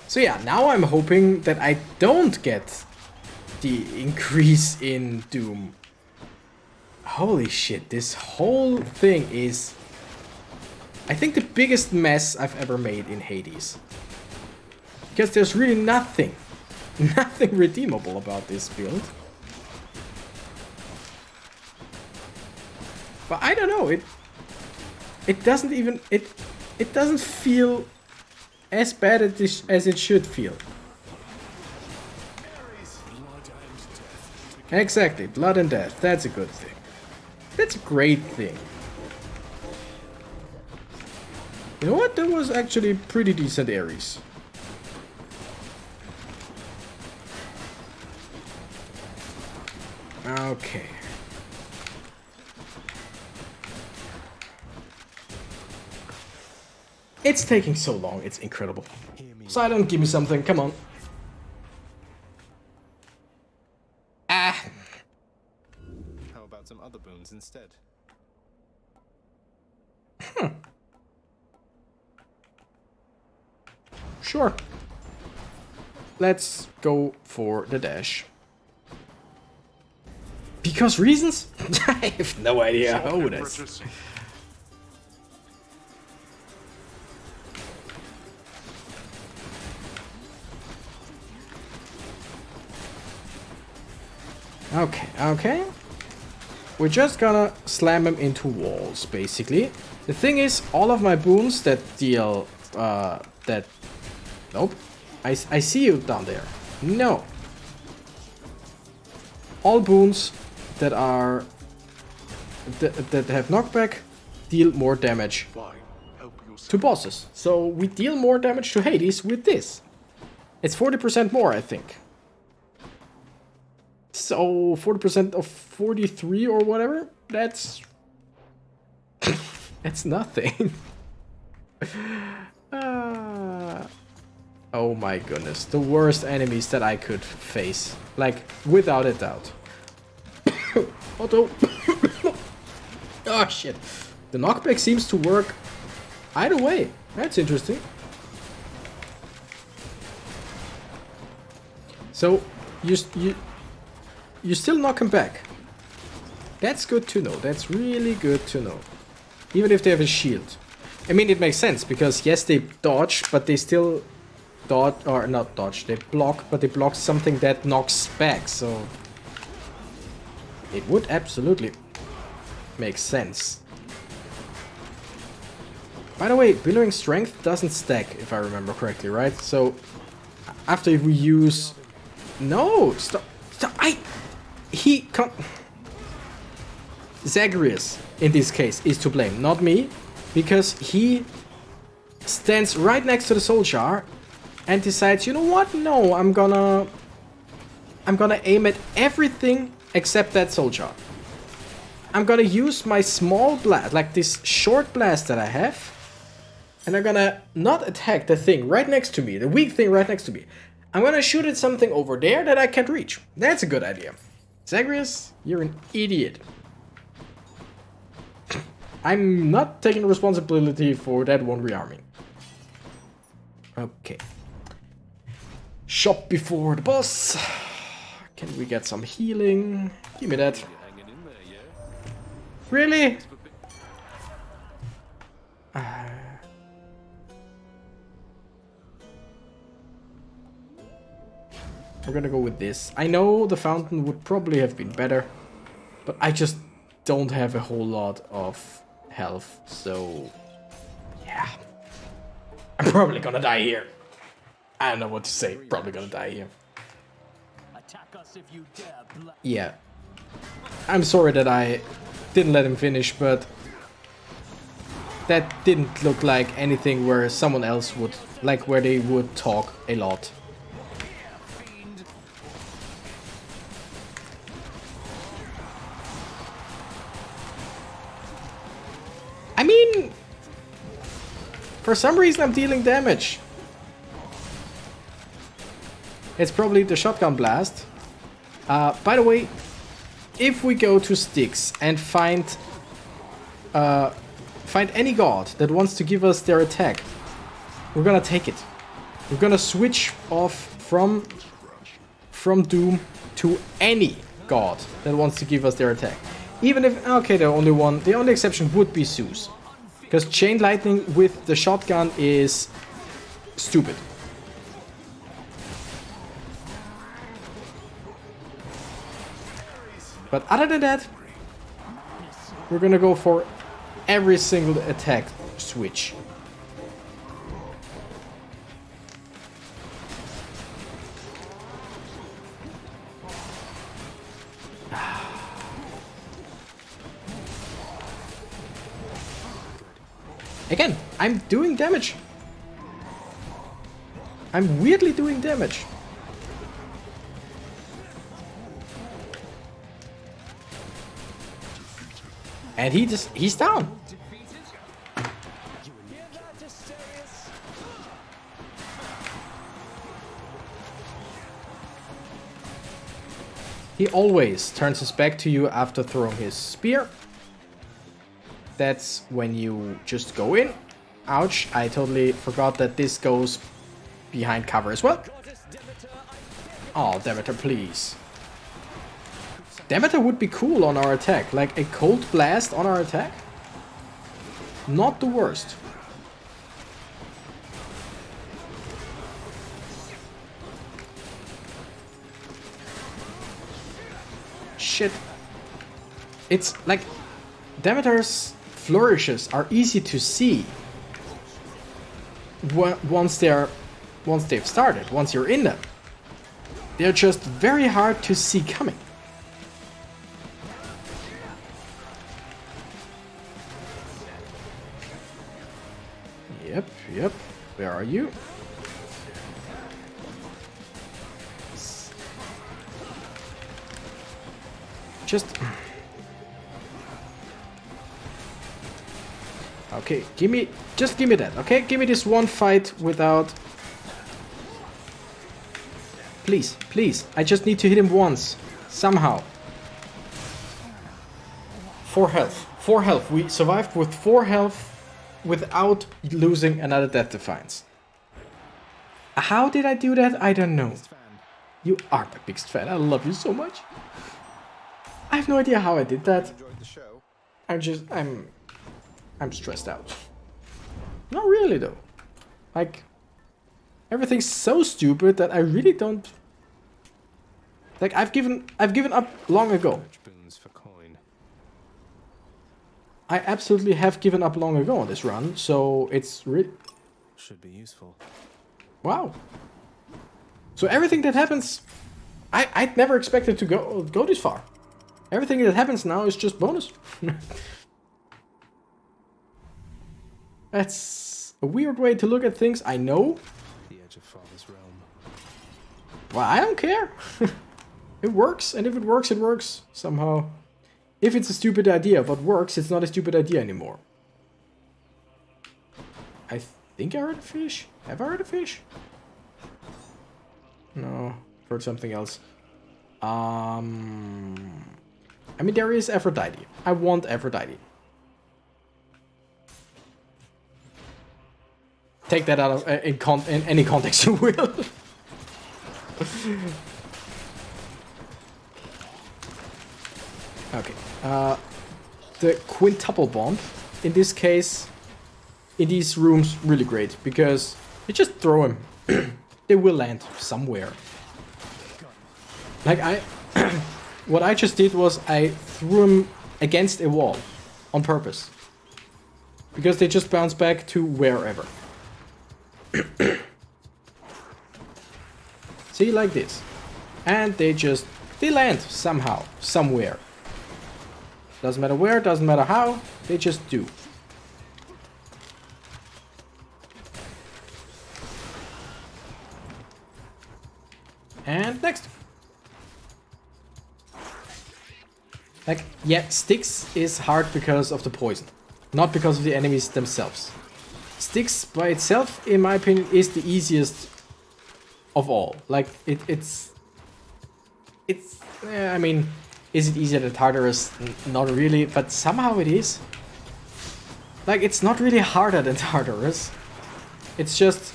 So yeah, now I'm hoping that I don't get the increase in Doom. Holy shit, this whole thing is, I think, the biggest mess I've ever made in Hades. Because there's really nothing redeemable about this build. But I don't know, it doesn't even, it doesn't feel as bad as it should feel. Exactly, blood and death. That's a good thing. That's a great thing. You know what? That was actually pretty decent Ares. Okay. It's taking so long, it's incredible. Silent, give me something, come on. Ah. How about some other boons instead? Sure. Let's go for the dash. Because reasons? I have no idea how it is. Okay, okay. We're just gonna slam him into walls, basically. The thing is, all of my boons that deal, Nope. I see you down there. No. All boons that are... that have knockback deal more damage to bosses. So we deal more damage to Hades with this. It's 40% more, I think. So 40% of 43 or whatever? That's... that's nothing. Oh my goodness. The worst enemies that I could face. Like, without a doubt. Otto. Oh shit. The knockback seems to work either way. That's interesting. So, you still knock him back. That's good to know. That's really good to know. Even if they have a shield. I mean, it makes sense, because yes, they dodge, but they still dodge, or not dodge, they block, but they block something that knocks back, so... it would absolutely make sense. By the way, billowing strength doesn't stack, if I remember correctly, right? So, after we use... No! Stop! Stop! Zagreus, in this case, is to blame, not me. Because he stands right next to the soul jar and decides, you know what? No, I'm gonna aim at everything except that soul jar. I'm gonna use my small blast, like this short blast that I have, and I'm gonna not attack the thing right next to me, the weak thing right next to me. I'm gonna shoot at something over there that I can't reach. That's a good idea. Zagreus, you're an idiot. I'm not taking responsibility for that one rearming. Okay. Shop before the boss. Can we get some healing? Give me that. Really? We're gonna go with this. I know the fountain would probably have been better, but I just don't have a whole lot of health, so yeah. I'm probably gonna die here. I don't know what to say. Probably gonna die here. Attack us if you dare. Yeah. I'm sorry that I didn't let him finish, but that didn't look like anything where someone else would, like where they would talk a lot. I mean, for some reason I'm dealing damage. It's probably the shotgun blast. By the way, if we go to STYX and find any god that wants to give us their attack, we're gonna take it. We're gonna switch off from Doom to any god that wants to give us their attack. Even if, okay, the only exception would be Zeus. Because chain lightning with the shotgun is stupid. But other than that, we're gonna go for every single attack switch. Again, I'm doing damage. I'm weirdly doing damage. And he's down. He always turns his back to you after throwing his spear. That's when you just go in. Ouch, I totally forgot that this goes behind cover as well. Oh, Demeter, please. Demeter would be cool on our attack. Like a cold blast on our attack. Not the worst. Shit. It's like Demeter's flourishes are easy to see once they've started, once you're in them. They're just very hard to see coming. Yep. Where are you? Just... Okay, just give me that, okay? Give me this one fight without... Please, I just need to hit him once. Somehow. 4 health. We survived with 4 health without losing another Death Defiance. How did I do that? I don't know. You are my biggest fan. I love you so much. I have no idea how I did that. I'm stressed out. Not really though. Like, everything's so stupid that I really don't... Like, I've given up long ago. I absolutely have given up long ago on this run, so it's really... Should be useful. Wow. So everything that happens... I'd never expected to go this far. Everything that happens now is just bonus. That's a weird way to look at things, I know. The edge of Father's realm. Well, I don't care. It works, and if it works, it works somehow. If it's a stupid idea but works, it's not a stupid idea anymore. I think I heard a fish. Have I heard a fish? No, heard something else. I mean, there is Aphrodite. I want Aphrodite. Take that out of in any context you will. Okay. The quintuple bomb, in this case, in these rooms, really great because you just throw them. They will land somewhere. Like what I just did was I threw them against a wall on purpose because they just bounce back to wherever. See, like this, and they land somehow, somewhere. Doesn't matter where, doesn't matter how, they just do. And next. Like, yeah, STYX is hard because of the poison, not because of the enemies themselves. STYX by itself, in my opinion, is the easiest of all. Like, it's I mean, is it easier than TARTARUS? Not really, but somehow it is. Like, it's not really harder than TARTARUS. It's just,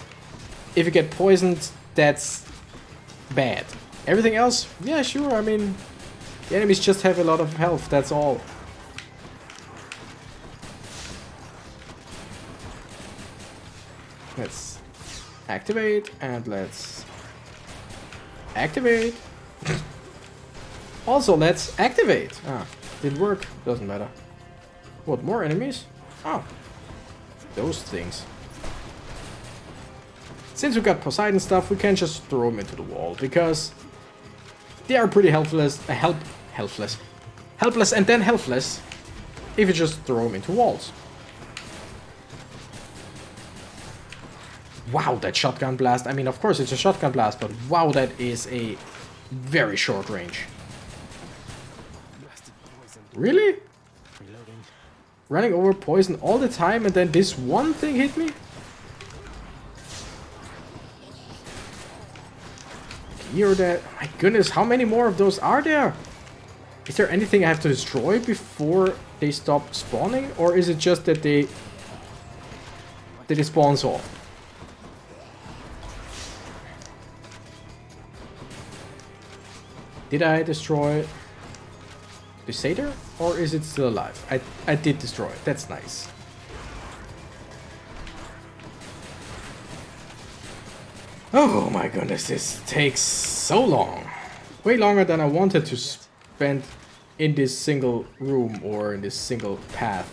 if you get poisoned, that's bad. Everything else, yeah, sure, I mean, the enemies just have a lot of health, that's all. Let's activate, and let's activate. Also, let's activate. Ah, didn't work. Doesn't matter. What, more enemies? Oh, those things. Since we got Poseidon stuff, we can just throw them into the wall, because they are pretty helpless and then helpless if you just throw them into walls. wow, that shotgun blast. I mean, of course it's a shotgun blast, but wow, that is a very short range. Really? Running over poison all the time and then this one thing hit me? Here, that. My goodness, how many more of those are there? Is there anything I have to destroy before they stop spawning? Or is it just that they spawn off? Did I destroy the satyr? Or is it still alive? I did destroy it. That's nice. Oh my goodness, this takes so long. Way longer than I wanted to spend in this single room or in this single path.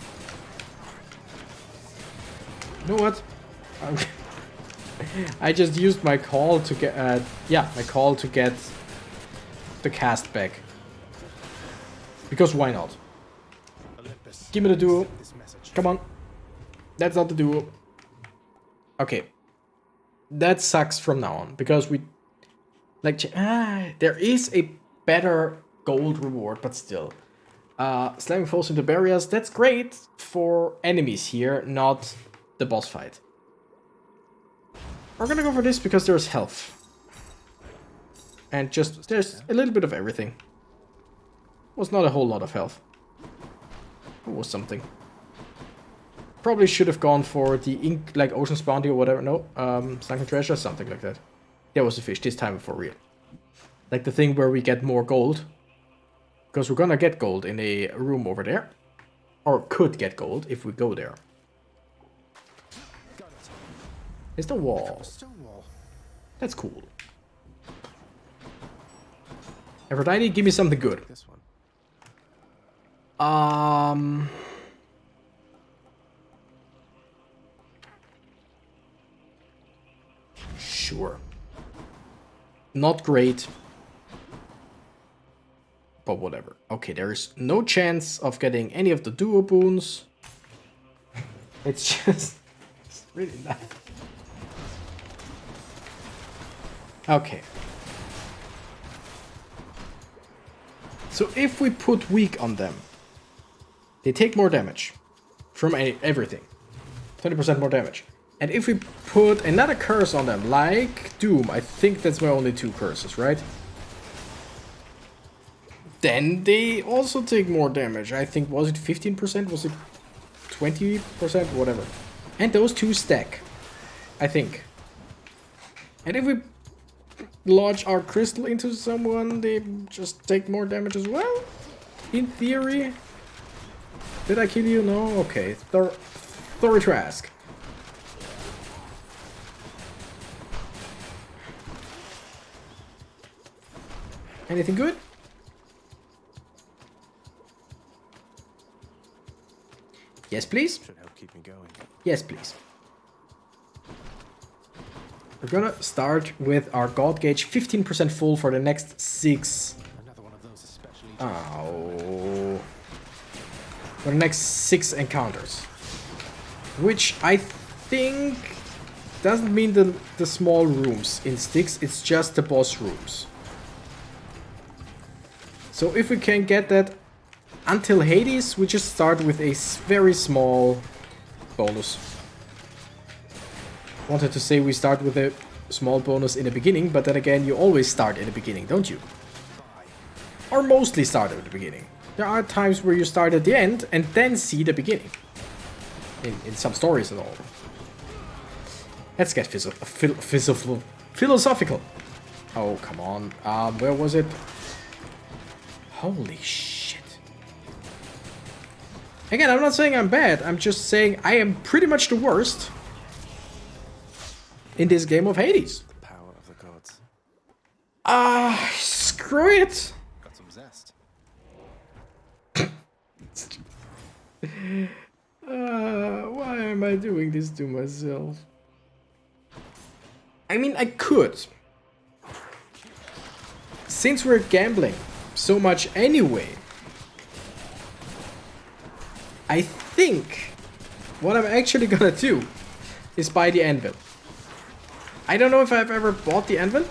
You know what? I just used my call to get my call to get the cast back. Because why not? Give me the duo. Come on. That's not the duo. Okay. That sucks from now on. Because we... Like... there is a better gold reward, but still. Slamming foes into barriers. That's great for enemies here, not the boss fight. We're gonna go for this because there's health. And just... there's a little bit of everything. Was not a whole lot of health. It was something. Probably should have gone for the ink, like Ocean's Bounty or whatever. No, Sunken Treasure, something like that. There was a fish, this time for real. Like the thing where we get more gold. Because we're gonna get gold in a room over there. Or could get gold if we go there. It's the wall. That's cool. Aphrodite, give me something good. This one. Sure. Not great. But whatever. Okay, there's no chance of getting any of the duo boons. It's just... it's really nice. Okay. So if we put weak on them, they take more damage from everything. 20% more damage. And if we put another curse on them, like Doom, I think that's my only 2 curses, right? Then they also take more damage. I think, was it 15%? Was it 20%? Whatever. And those 2 stack, I think. And if we lodge our crystal into someone, they just take more damage as well? In theory. Did I kill you? No? Okay. Sorry to ask. Anything good? Yes, please. Should help keep me going. Yes, please. We're gonna start with our God Gauge 15% full for the next 6. Another one of those especially. Oh. For the next 6 encounters. Which I think doesn't mean the small rooms in STYX, it's just the boss rooms. So if we can get that until Hades, we just start with a very small bonus. Wanted to say we start with a small bonus in the beginning, but then again, you always start in the beginning, don't you? Or mostly start at the beginning. There are times where you start at the end and then see the beginning. In some stories and all. Let's get philosophical. Oh, come on. Where was it? Holy shit. Again, I'm not saying I'm bad. I'm just saying I am pretty much the worst in this game of Hades. The power of the gods. Screw it. Got some zest. Why am I doing this to myself? I mean, I could. Since we're gambling so much anyway, I think what I'm actually gonna do is buy the anvil. I don't know if I've ever bought the anvil.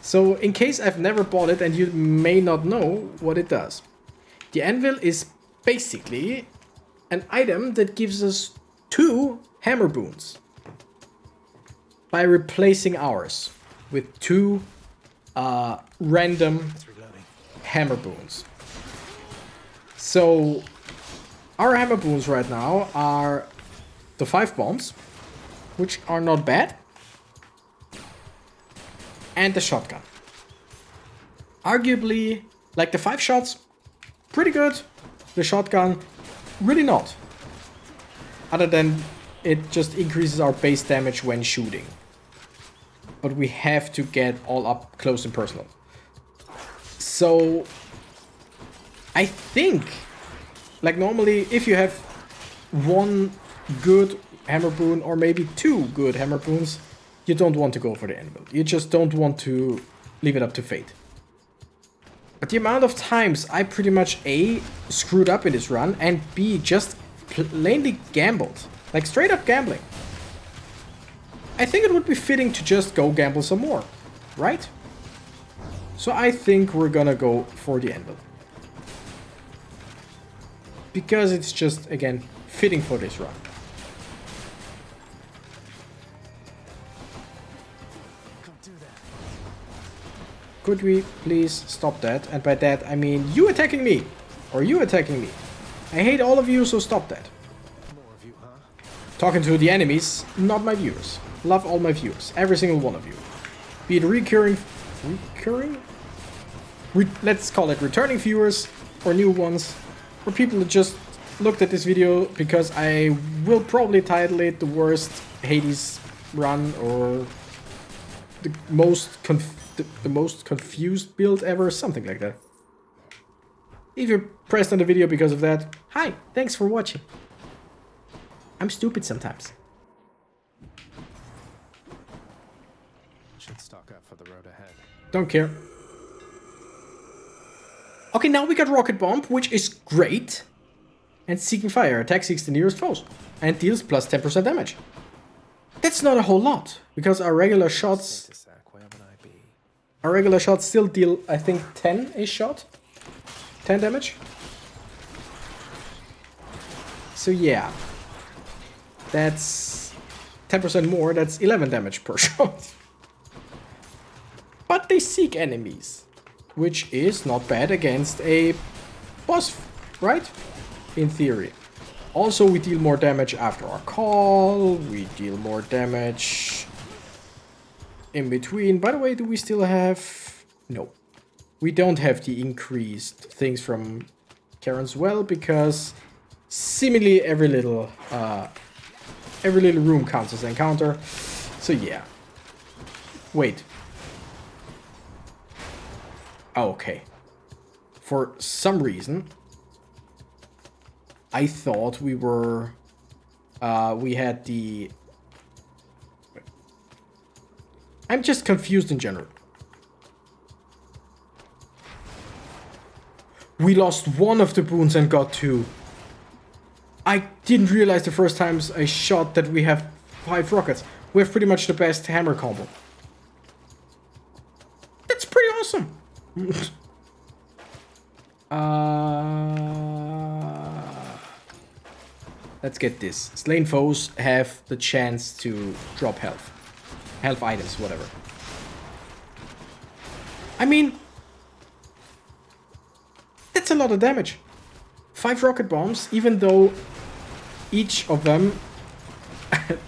So in case I've never bought it and you may not know what it does. The anvil is basically an item that gives us 2 hammer boons. By replacing ours with 2 random hammer boons. So our hammer boons right now are the 5 bombs, which are not bad, and the shotgun. Arguably, like the 5 shots, pretty good. The shotgun, really not. Other than it just increases our base damage when shooting. But we have to get all up close and personal. So I think, like normally, if you have 1 good hammer boon or maybe 2 good hammer boons, you don't want to go for the anvil. You just don't want to leave it up to fate. But the amount of times I pretty much A, screwed up in this run, and B, just plainly gambled. Like straight up gambling. I think it would be fitting to just go gamble some more, right? So I think we're gonna go for the anvil. Because it's just, again, fitting for this run. Could we please stop that? And by that I mean you attacking me! Or you attacking me. I hate all of you, so stop that. More of you, huh? Talking to the enemies, not my viewers. Love all my viewers, every single one of you. Be it let's call it returning viewers, or new ones, or people that just looked at this video because I will probably title it the worst Hades run, or the most confused build ever, something like that. If you're pressed on the video because of that, hi, thanks for watching. I'm stupid sometimes. Should stock up for the road ahead. Don't care. Okay, now we got Rocket Bomb, which is great. And Seeking Fire, attack 6 the nearest foes. And deals plus 10% damage. That's not a whole lot, because our regular shots... Our regular shots still deal, I think, 10-ish shot. 10 damage. So yeah. That's 10% more, that's 11 damage per shot. But they seek enemies, which is not bad against a boss, right? In theory. Also, we deal more damage after our call, we deal more damage in between. By the way, do we still have... No. We don't have the increased things from Karen's Well, because seemingly every little room counts as an encounter. So yeah. Wait. Oh, okay. For some reason, I thought we were... we had the... I'm just confused in general. We lost one of the boons and got 2. I didn't realize the first times I shot that we have 5 rockets. We have pretty much the best hammer combo. That's pretty awesome. Let's get this. Slain foes have the chance to drop health. Health items, whatever. I mean, that's a lot of damage. 5 rocket bombs, even though each of them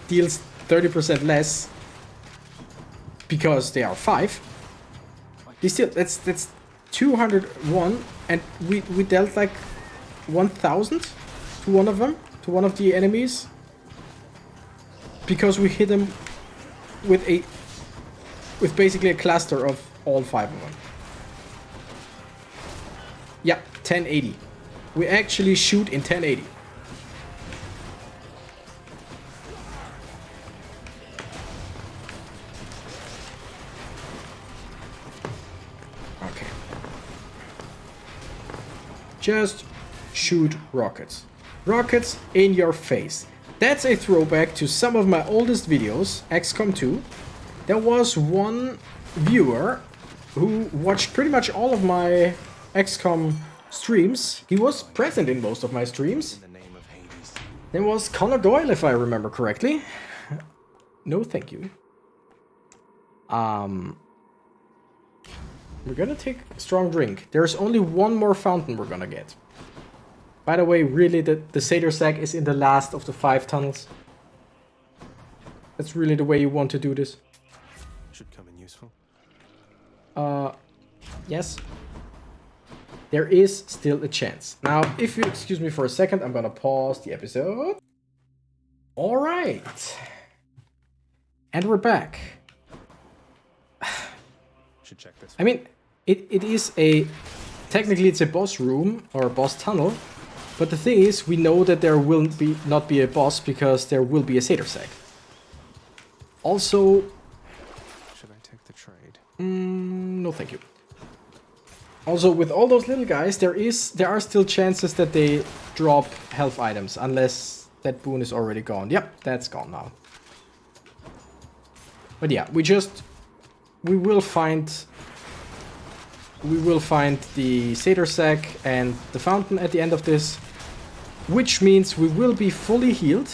deals 30% less because they are 5. They still, that's 201, and we dealt like 1,000 to one of them, to one of the enemies, because we hit them with basically a cluster of all 5 of them. Yeah, 1080. We actually shoot in 1080. Okay. Just shoot rockets. Rockets in your face. That's a throwback to some of my oldest videos, XCOM 2, There was one viewer who watched pretty much all of my XCOM streams. He was present in most of my streams. In the name of Hades. There was Connor Doyle, if I remember correctly. No, thank you. We're gonna take a strong drink. There's only one more fountain we're gonna get. By the way, really, the Satyr sack is in the last of the 5 tunnels. That's really the way you want to do this. Should come in useful. Yes. There is still a chance. Now, if you excuse me for a second, I'm gonna pause the episode. Alright. And we're back. Should check this. I mean, it is a... Technically it's a boss room, or a boss tunnel. But the thing is, we know that there will not be a boss because there will be a Satyr sack. Also... Should I take the trade? No, thank you. Also, with all those little guys, there are still chances that they drop health items, unless that boon is already gone. Yep, that's gone now. But yeah, we will find the Satyr sack and the fountain at the end of this, which means we will be fully healed.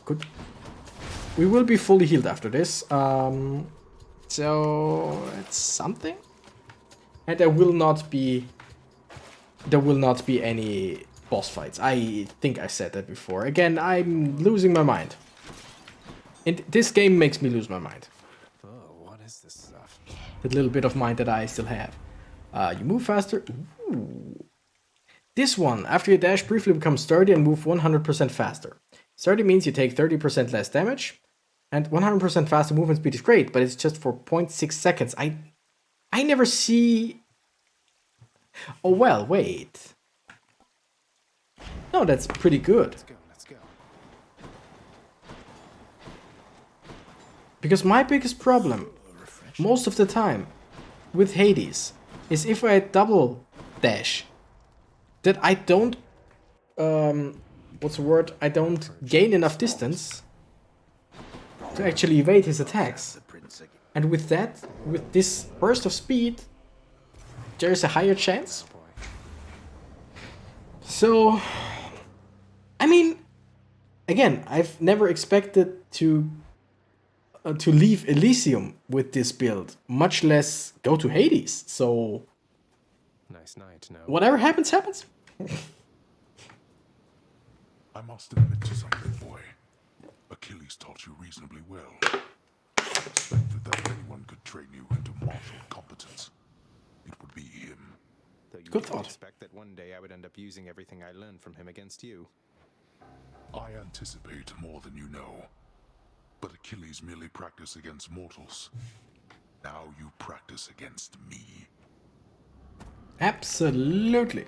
Good. We will be fully healed after this. So it's something. And there will not be any boss fights. I think I said that before. Again, I'm losing my mind. And this game makes me lose my mind. Oh, what is this stuff? That little bit of mind that I still have. You move faster. Ooh. This one, after you dash, briefly becomes sturdy and move 100% faster. Sturdy means you take 30% less damage. And 100% faster movement speed is great, but it's just for 0.6 seconds. I never see... Oh well, wait. No, that's pretty good. Let's go. Because my biggest problem, most of the time, with Hades, is if I double dash, that I don't... what's the word? I don't gain enough distance to actually evade his attacks. And with that, with this burst of speed, there is a higher chance. So, I mean, again, I've never expected to leave Elysium with this build, much less go to Hades. So, Nice night, no. whatever happens, happens. I must admit to something, boy. Achilles taught you reasonably well. I expected that if anyone could train you into martial competence, it would be him. Though you Good didn't thought. expect that one day I would end up using everything I learned from him against you. I anticipate more than you know. But Achilles merely practiced against mortals. Now you practice against me. Absolutely.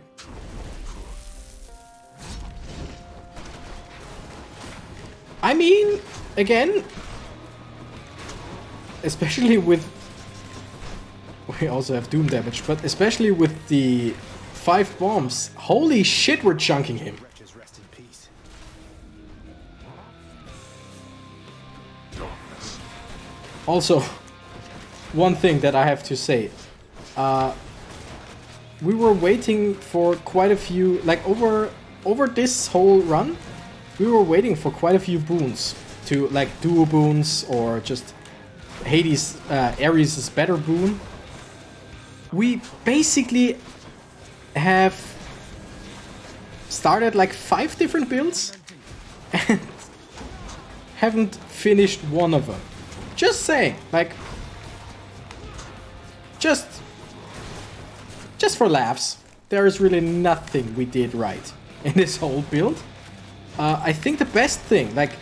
I mean, again, especially with... We also have doom damage, but especially with the 5 bombs. Holy shit, we're chunking him. Wretches rest in peace. Also, one thing that I have to say. We were waiting for quite a few... Like, over this whole run, we were waiting for quite a few boons. To, like, duo boons or just Hades, Ares' better boon. We basically have started like 5 different builds and haven't finished one of them. Just saying, like, just for laughs, there is really nothing we did right in this whole build. I think the best thing, like,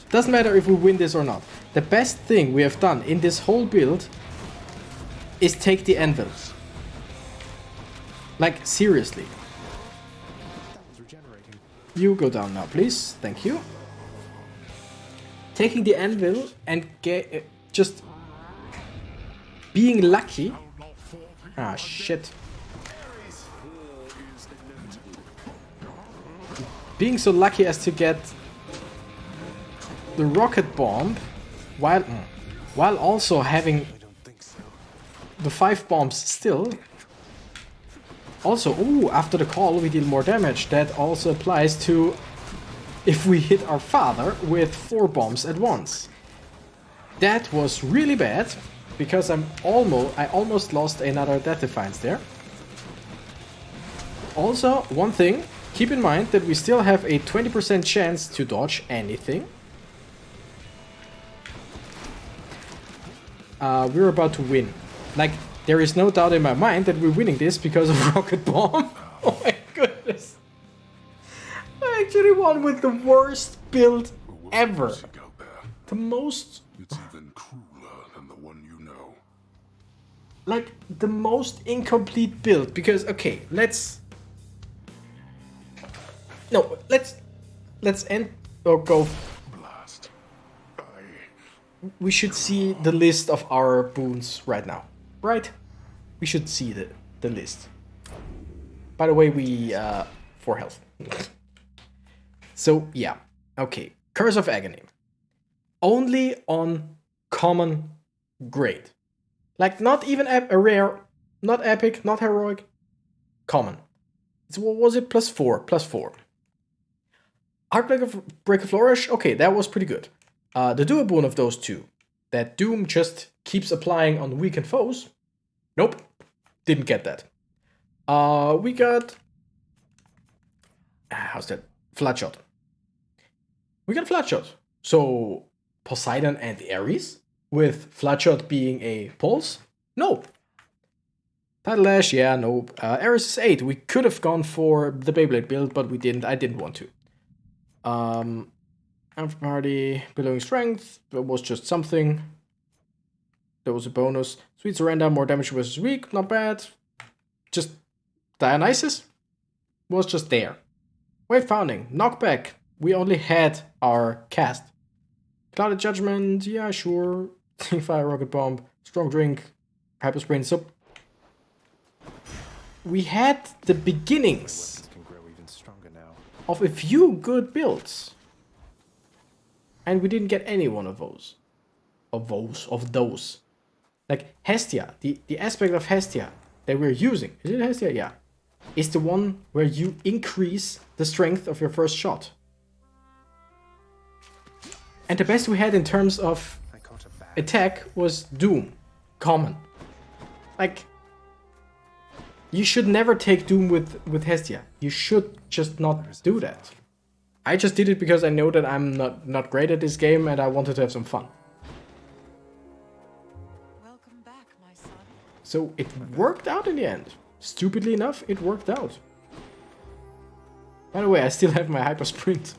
doesn't matter if we win this or not, the best thing we have done in this whole build is take the anvil. Like, seriously. You go down now, please. Thank you. Taking the anvil and just being lucky. Ah, shit. Being so lucky as to get the rocket bomb, while also having the 5 bombs still. Also, ooh, after the call we deal more damage. That also applies to if we hit our father with 4 bombs at once. That was really bad, because I almost lost another Death Defiance there. Also, one thing, keep in mind that we still have a 20% chance to dodge anything. We're about to win. Like, there is no doubt in my mind that we're winning this because of Rocket Bomb. Oh my goodness. I actually won with the worst build ever. The most... It's even crueler than the one you know. Like, the most incomplete build. Because, okay, let's end or go. Blast. We should see the list of our boons right now, right? We should see the list. By the way, we 4 health. So yeah, okay. Curse of Agony. Only on common grade. Like, not even a rare, not epic, not heroic. Common. So what was it? +4, +4. Heartbreaker Flourish, okay, that was pretty good. The dual boon of those two, that Doom just keeps applying on weakened foes. Nope, didn't get that. We got... how's that? Floodshot. We got Floodshot. So, Poseidon and Ares, with Floodshot being a pulse? No. Tidal Lash, yeah, no. Ares is 8. We could have gone for the Beyblade build, but we didn't. I didn't want to. After Party, Billowing Strength, that was just something. That was a bonus. Sweet Surrender, more damage versus weak, not bad. Just Dionysus was just there. Wave Founding, Knockback, we only had our cast. Clouded Judgment, yeah, sure. Fire, Rocket Bomb, Strong Drink, Hyper Sprint. So we had the beginnings of a few good builds. And we didn't get any one of those. Of those. Like Hestia, the aspect of Hestia that we're using. Is it Hestia? Yeah. Is the one where you increase the strength of your first shot. And the best we had in terms of attack was Doom. Common. Like, you should never take Doom with Hestia. You should just not do that. I just did it because I know that I'm not great at this game and I wanted to have some fun. Welcome back, my son. So it worked out in the end. Stupidly enough, it worked out. By the way, I still have my hyper sprint.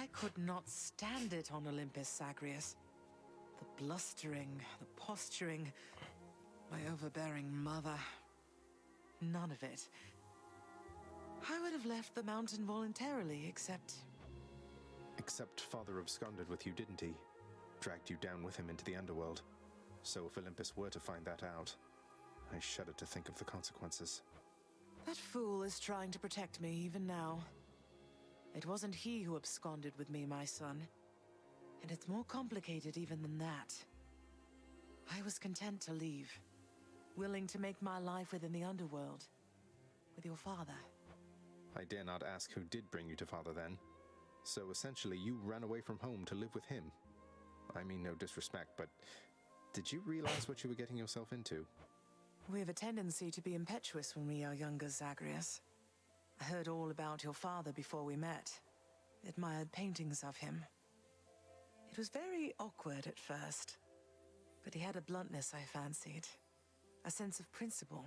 I could not stand it on Olympus, Zagreus. The blustering, the posturing, my overbearing mother. None of it. I would have left the mountain voluntarily, except... Except Father absconded with you, didn't he? Dragged you down with him into the underworld. So if Olympus were to find that out, I shudder to think of the consequences. That fool is trying to protect me even now. It wasn't he who absconded with me, my son. And it's more complicated even than that. I was content to leave, willing to make my life within the underworld, with your father. I dare not ask who did bring you to Father then. So essentially you ran away from home to live with him. I mean no disrespect, but did you realize what you were getting yourself into? We have a tendency to be impetuous when we are younger, Zagreus. I heard all about your father before we met. Admired paintings of him. It was very awkward at first, but he had a bluntness I fancied. A sense of principle.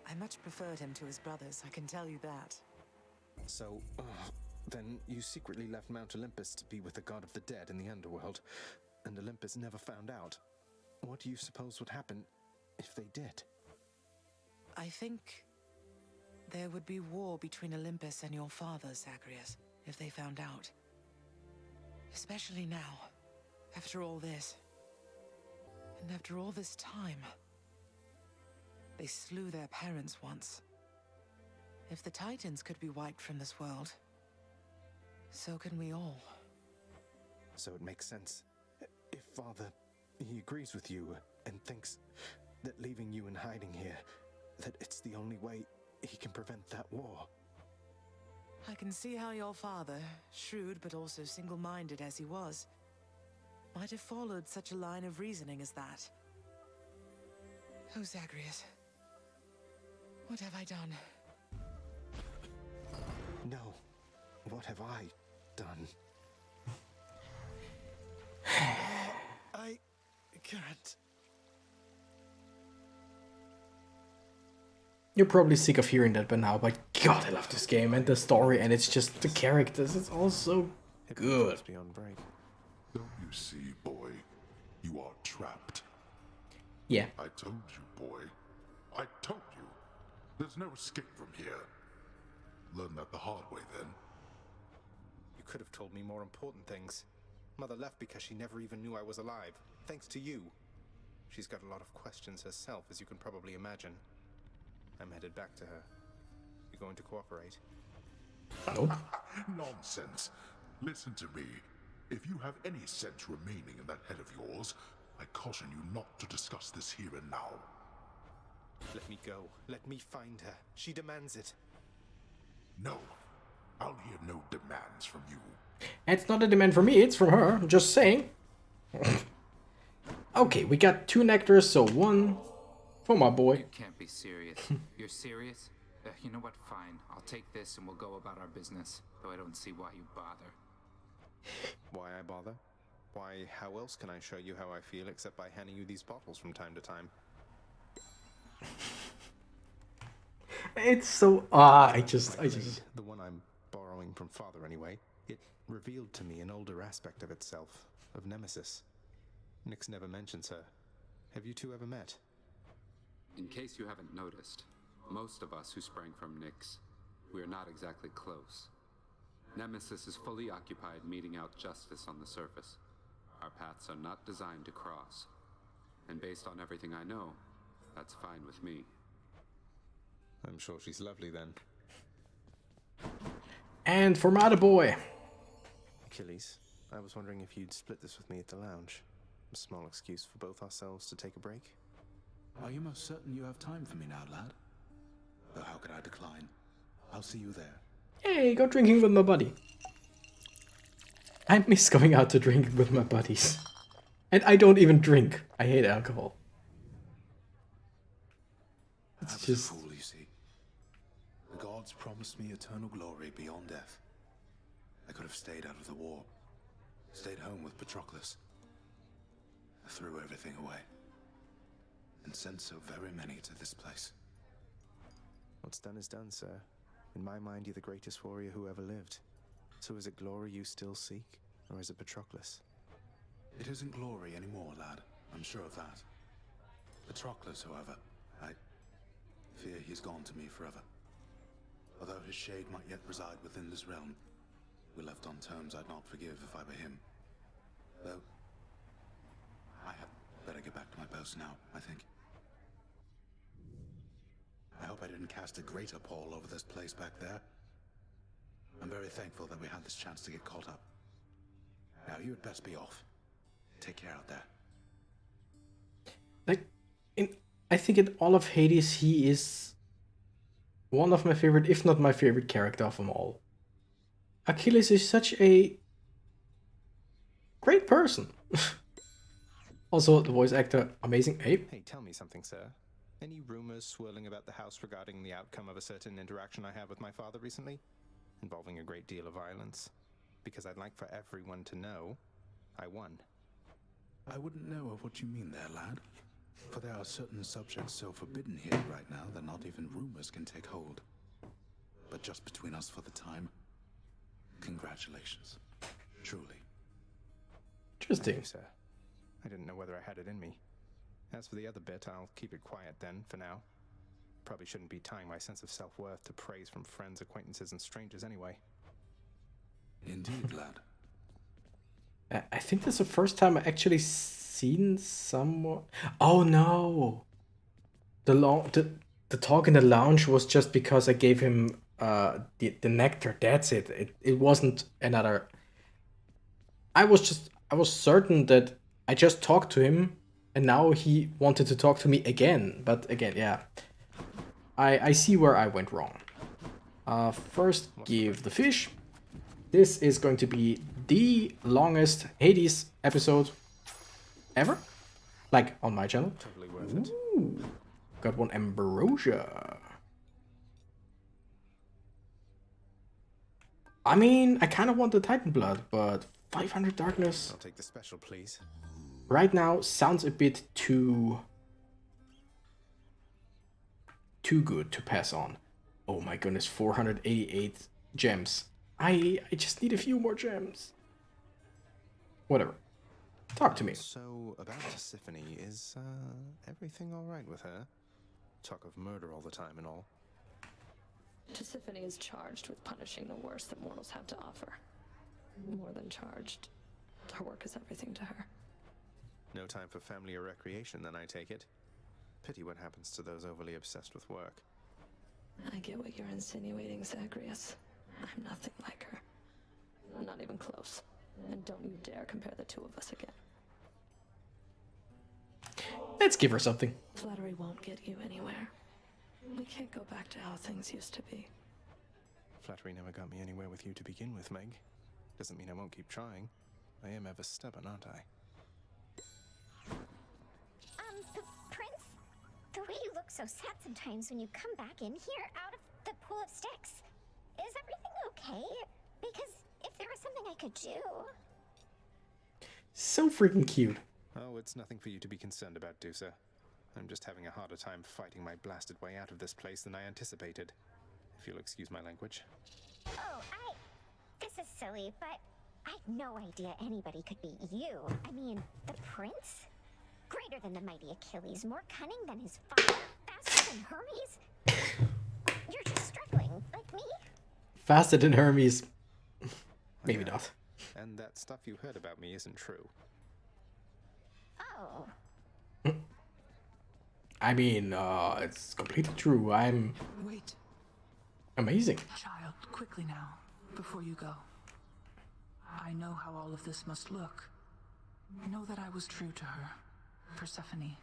I much preferred him to his brothers, I can tell you that. So, then you secretly left Mount Olympus to be with the god of the dead in the underworld, and Olympus never found out. What do you suppose would happen if they did? I think there would be war between Olympus and your father, Zagreus, if they found out. Especially now, after all this. And after all this time. They slew their parents once. If the Titans could be wiped from this world, so can we all. so it makes sense. If Father, he agrees with you and thinks that leaving you in hiding here, that it's the only way he can prevent that war. I can see how your father, shrewd but also single-minded as he was, might have followed such a line of reasoning as that. Oh, Zagreus. What have I done? No. What have I done? I can't. You're probably sick of hearing that by now, but God, I love this game and the story, and it's just the characters. It's all so good. Beyond break. Don't you see, boy? You are trapped. Yeah. I told you, boy. I told you. There's no escape from here. Learn that the hard way, then. You could have told me more important things. Mother left because she never even knew I was alive. Thanks to you. She's got a lot of questions herself, as you can probably imagine. I'm headed back to her. You going to cooperate? Nope. Nonsense. Listen to me. If you have any sense remaining in that head of yours, I caution you not to discuss this here and now. Let me go. Let me find her. She demands it. No. I'll hear no demands from you. It's not a demand from me, it's from her. I'm just saying. Okay, we got 2 nectars, so 1 for my boy. You can't be serious. You're serious? You know what? Fine. I'll take this and we'll go about our business. Though I don't see why you bother. Why I bother? Why, how else can I show you how I feel except by handing you these bottles from time to time? It's so The one I'm borrowing from Father anyway. It revealed to me an older aspect of itself, of Nemesis. Nyx never mentions her. Have you two ever met? In case you haven't noticed, most of us who sprang from Nyx, we are not exactly close. Nemesis is fully occupied meting out justice on the surface. Our paths are not designed to cross. And based on everything I know, that's fine with me. I'm sure she's lovely then. And for my boy. Achilles, I was wondering if you'd split this with me at the lounge. A small excuse for both ourselves to take a break. Are you most certain you have time for me now, lad? Though how could I decline? I'll see you there. Hey, go drinking with my buddy. I miss going out to drink with my buddies. And I don't even drink. I hate alcohol. I was a fool, you see. The gods promised me eternal glory beyond death. I could have stayed out of the war. Stayed home with Patroclus. I threw everything away. And sent so very many to this place. What's done is done, sir. In my mind, you're the greatest warrior who ever lived. So is it glory you still seek, or is it Patroclus? It isn't glory anymore, lad. I'm sure of that. Patroclus, however, I fear he's gone to me forever. Although his shade might yet reside within this realm, we left on terms I'd not forgive if I were him. Though, I had better get back to my post now, I think. I hope I didn't cast a greater pall over this place back there. I'm very thankful that we had this chance to get caught up. Now you had best be off. Take care out there. Like, I think in all of Hades, he is one of my favorite, if not my favorite character of them all. Achilles is such a great person. Also, the voice actor, amazing. Hey, tell me something, sir. Any rumors swirling about the house regarding the outcome of a certain interaction I had with my father recently? Involving a great deal of violence. Because I'd like for everyone to know I won. I wouldn't know of what you mean there, lad. For there are certain subjects so forbidden here right now that not even rumors can take hold. But just between us for the time, congratulations. Truly. Interesting. Thank you, sir. I didn't know whether I had it in me. As for the other bit, I'll keep it quiet then, for now. Probably shouldn't be tying my sense of self-worth to praise from friends, acquaintances, and strangers anyway. Indeed, lad. I think that's the first time I actually seen someone. Oh no! The talk in the lounge was just because I gave him the nectar. That's it. It wasn't another I was certain that I just talked to him and now he wanted to talk to me again. But again, yeah. I see where I went wrong. First, give the fish. This is going to be the longest Hades episode ever. Like, on my channel. Totally worth it. Ooh, got one ambrosia. I mean, I kind of want the Titan blood, but 500 darkness. I'll take the special, please. Right now sounds a bit too good to pass on. Oh my goodness, 488 gems. I just need a few more gems. Whatever. Talk to me. So, about Tisiphone, is everything alright with her? Talk of murder all the time and all. Tisiphone is charged with punishing the worst that mortals have to offer. More than charged. Her work is everything to her. No time for family or recreation, then, I take it. Pity what happens to those overly obsessed with work. I get what you're insinuating, Zagreus. I'm nothing like her. Not even close. And don't you dare compare the two of us again. Let's give her something. Flattery won't get you anywhere. We can't go back to how things used to be. Flattery never got me anywhere with you to begin with, Meg. Doesn't mean I won't keep trying. I am ever stubborn, aren't I? Prince? The way you look so sad sometimes when you come back in here out of the pool of STYX. Is everything okay? Because if there was something I could do... So freaking cute. Oh, it's nothing for you to be concerned about, Dusa. I'm just having a harder time fighting my blasted way out of this place than I anticipated. If you'll excuse my language. Oh, this is silly, but I had no idea anybody could be you. I mean, the prince? Greater than the mighty Achilles, more cunning than his father, faster than Hermes. You're just struggling, like me. Faster than Hermes. Maybe not. And that stuff you heard about me isn't true. Oh. I mean, it's completely true. I'm Wait, amazing. child, quickly now, before you go. I know how all of this must look. Know that I was true to her, Persephone,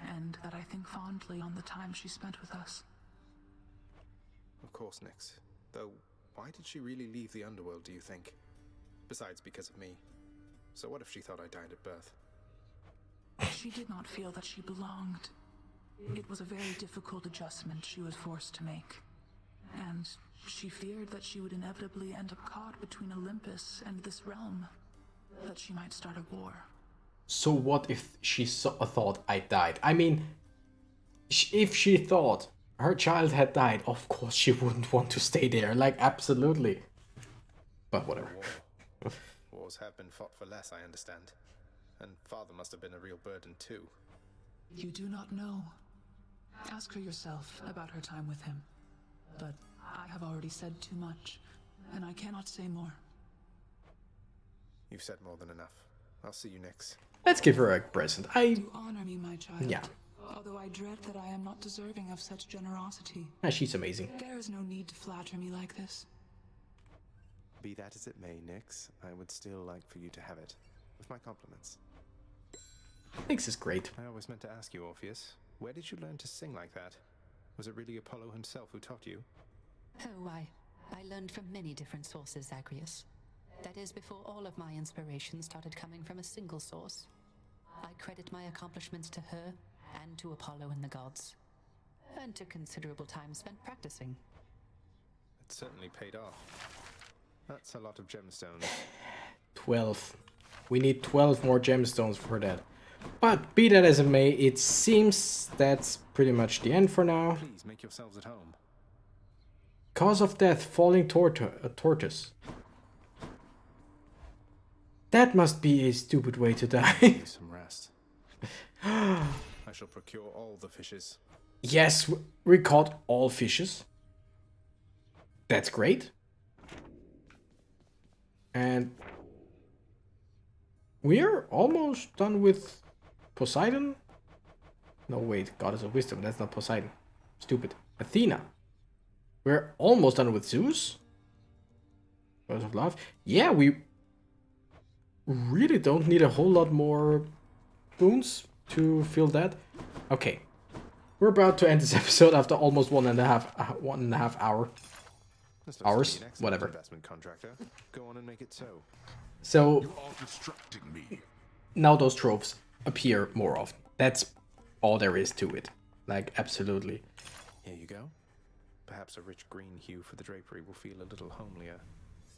and that I think fondly on the time she spent with us. Of course, Nyx. Though, why did she really leave the underworld, do you think? Besides, because of me. So what if she thought I died at birth? She did not feel that she belonged. It was a very difficult adjustment she was forced to make. And she feared that she would inevitably end up caught between Olympus and this realm. That she might start a war. So what if she thought I died? I mean, if she thought her child had died, of course she wouldn't want to stay there. Like, absolutely. But whatever. Wars have been fought for less, I understand. And father must have been a real burden too. You do not know. Ask her yourself about her time with him. But I have already said too much, and I cannot say more. You've said more than enough. I'll see you next. Let's give her a present. Do honor me, my child. Yeah. Although I dread that I am not deserving of such generosity. She's amazing. There is no need to flatter me like this. Be that as it may, Nyx, I would still like for you to have it. With my compliments. Nyx is great. I always meant to ask you, Orpheus. Where did you learn to sing like that? Was it really Apollo himself who taught you? Oh, I learned from many different sources, Zagreus. That is, before all of my inspiration started coming from a single source. I credit my accomplishments to her, and to Apollo and the gods. And to considerable time spent practicing. It certainly paid off. That's a lot of gemstones. 12. We need 12 more gemstones for that. But be that as it may, it seems that's pretty much the end for now. Please make yourselves at home. Cause of death, falling tortoise. That must be a stupid way to die. Need some rest. I shall procure all the fishes. Yes, we caught all fishes. That's great. And we're almost done with Poseidon. No, wait, Goddess of Wisdom. That's not Poseidon. Stupid. Athena. We're almost done with Zeus. Goddess of Love. Yeah, really don't need a whole lot more boons to fill that. Okay. We're about to end this episode after almost 1.5 hours. Whatever. Investment contractor. Go on and make it so. So You are distracting me. now those tropes appear more often. That's all there is to it. Like, absolutely. Here you go. Perhaps a rich green hue for the drapery will feel a little homelier.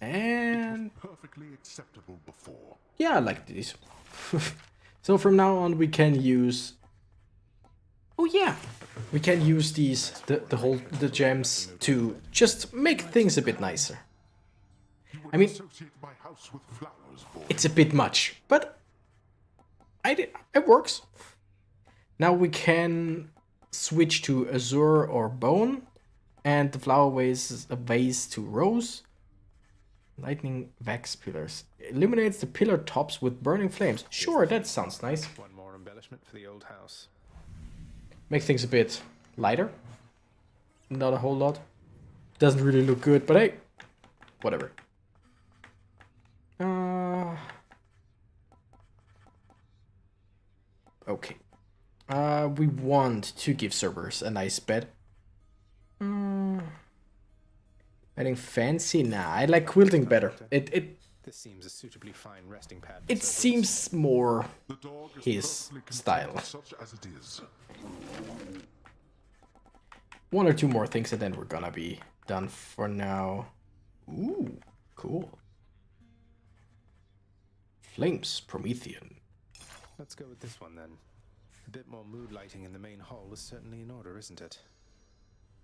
And it was perfectly acceptable before. Yeah, I like these. So from now on we can use... Oh yeah! We can use these, the gems to just make things a bit nicer. I mean, it's a bit much, but it works. Now we can switch to azure or bone, and the flower vase to rose. Lightning wax pillars. Illuminates the pillar tops with burning flames. Sure, that sounds nice. One more embellishment for the old house. Make things a bit lighter. Not a whole lot. Doesn't really look good, but hey, whatever. Okay. We want to give Cerberus a nice bed. Adding fancy? Nah, I like quilting better. This seems a suitably fine resting pad. It seems more his style. Such as it is. One or two more things and then we're gonna be done for now. Ooh, cool. Flames, Promethean. Let's go with this one then. A bit more mood lighting in the main hall is certainly in order, isn't it?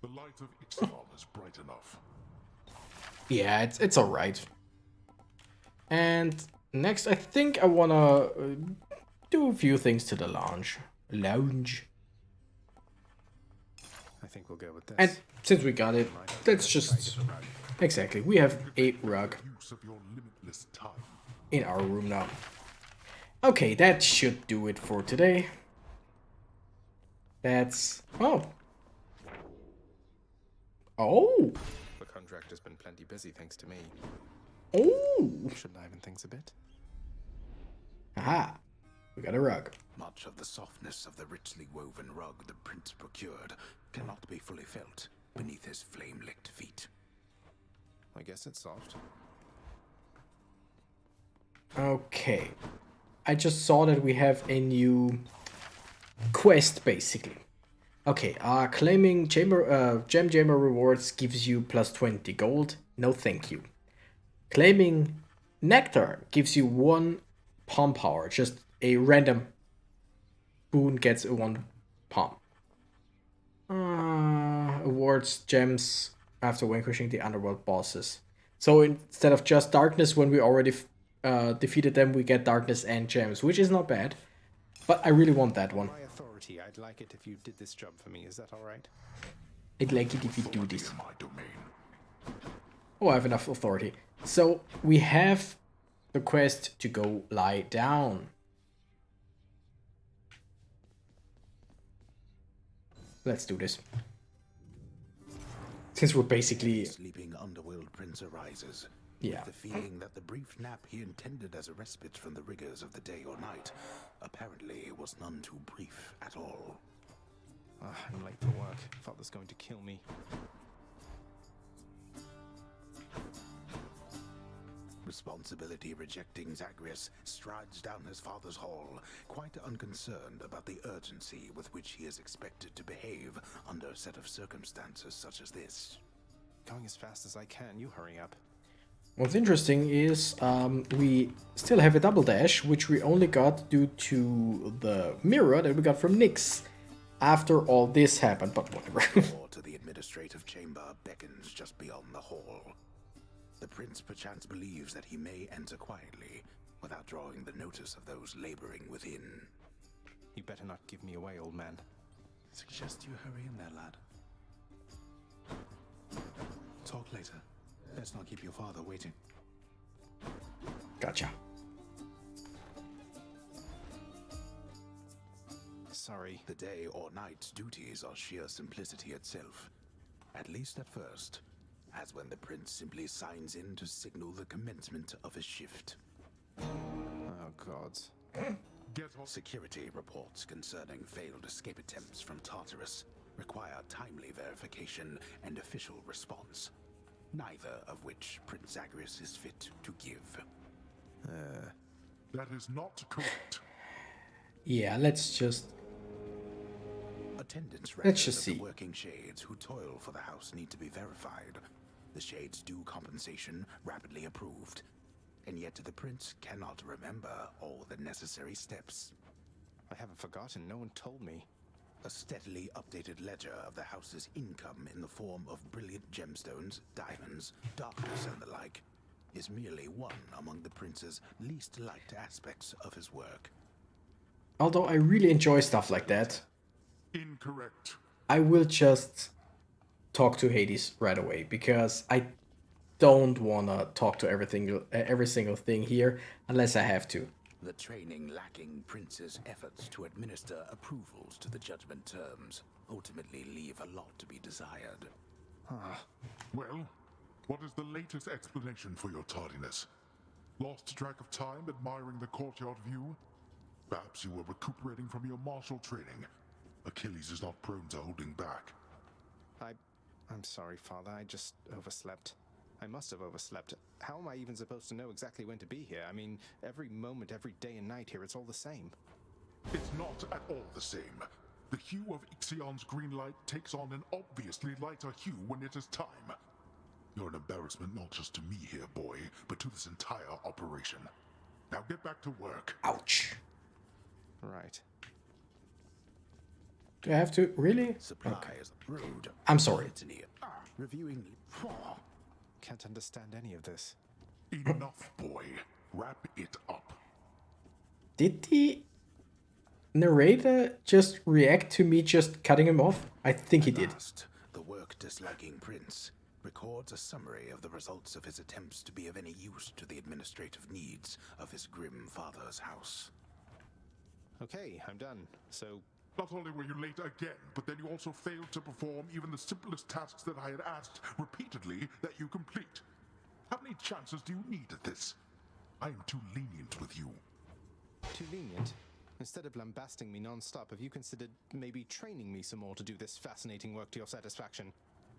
The light of Ixtal is bright enough. Yeah, it's alright. And next, I think I wanna do a few things to the lounge. I think we'll go with this. And since we got it, let's just... Exactly, we have a rug in our room now. Okay, that should do it for today. That's... Oh! Oh! The contractor's been plenty busy thanks to me. Oh! Should liven things a bit. Aha! We got a rug. Much of the softness of the richly woven rug the prince procured cannot be fully felt beneath his flame-licked feet. I guess it's soft. Okay. I just saw that we have a new quest, basically. Okay, claiming gem jammer rewards gives you plus 20 gold. No thank you. Claiming nectar gives you 1 palm power. Just a random boon gets a 1 palm. Awards gems after vanquishing the underworld bosses. So instead of just darkness when we already defeated them, we get darkness and gems, which is not bad. But I really want that one. My authority, I'd like it if you did this job for me. Is that all right? I'd like it if you do this. Oh, I have enough authority. So we have the quest to go lie down. Let's do this. Since we're basically... Sleeping underworld prince arises. Yeah. With the feeling that the brief nap he intended as a respite from the rigors of the day or night apparently was none too brief at all. I'm late for work. Father's going to kill me. Responsibility rejecting Zagreus strides down his father's hall, quite unconcerned about the urgency with which he is expected to behave under a set of circumstances such as this. Going as fast as I can, you hurry up. What's interesting is we still have a double dash, which we only got due to the mirror that we got from Nyx after all this happened, but whatever. The door to the administrative chamber beckons just beyond the hall. The prince perchance believes that he may enter quietly without drawing the notice of those laboring within. You better not give me away, old man. Suggest you hurry in there, lad. Talk later. Let's not keep your father waiting. Gotcha. Sorry. The day or night duties are sheer simplicity itself. At least at first. As when the prince simply signs in to signal the commencement of a shift. gods. Security reports concerning failed escape attempts from Tartarus require timely verification and official response, neither of which Prince Zagreus is fit to give. That is not correct. Yeah, let's just Attendance Let's records just of see. the working shades who toil for the house need to be verified. The shades' due compensation rapidly approved, and yet the prince cannot remember all the necessary steps. I haven't forgotten, no one told me. A steadily updated ledger of the house's income in the form of brilliant gemstones, diamonds, darkness, and the like is merely one among the prince's least liked aspects of his work. Although I really enjoy stuff like that, Incorrect. I will just talk to Hades right away because I don't wanna talk to every single thing here unless I have to. The training lacking prince's efforts to administer approvals to the judgment terms ultimately leave a lot to be desired. Well, what is the latest explanation for your tardiness? Lost track of time admiring the courtyard view? Perhaps you were recuperating from your martial training. Achilles is not prone to holding back. I'm sorry, Father. I just overslept. I must have overslept. How am I even supposed to know exactly when to be here? I mean, every moment, every day and night here, it's all the same. It's not at all the same. The hue of Ixion's green light takes on an obviously lighter hue when it is time. You're an embarrassment not just to me here, boy, but to this entire operation. Now get back to work. Ouch. Right. Do I have to? Really? Supplies, road. I'm sorry. Reviewing. Can't understand any of this. Enough, boy. Wrap it up. Did the narrator just react to me just cutting him off? I think he did. Last, the work disliking prince records a summary of the results of his attempts to be of any use to the administrative needs of his grim father's house. Okay, I'm done. So, Not only were you late again, but then you also failed to perform even the simplest tasks that I had asked repeatedly that you complete. How many chances do you need at this? I am too lenient with you. too lenient? Instead of lambasting me non-stop, have you considered maybe training me some more to do this fascinating work to your satisfaction?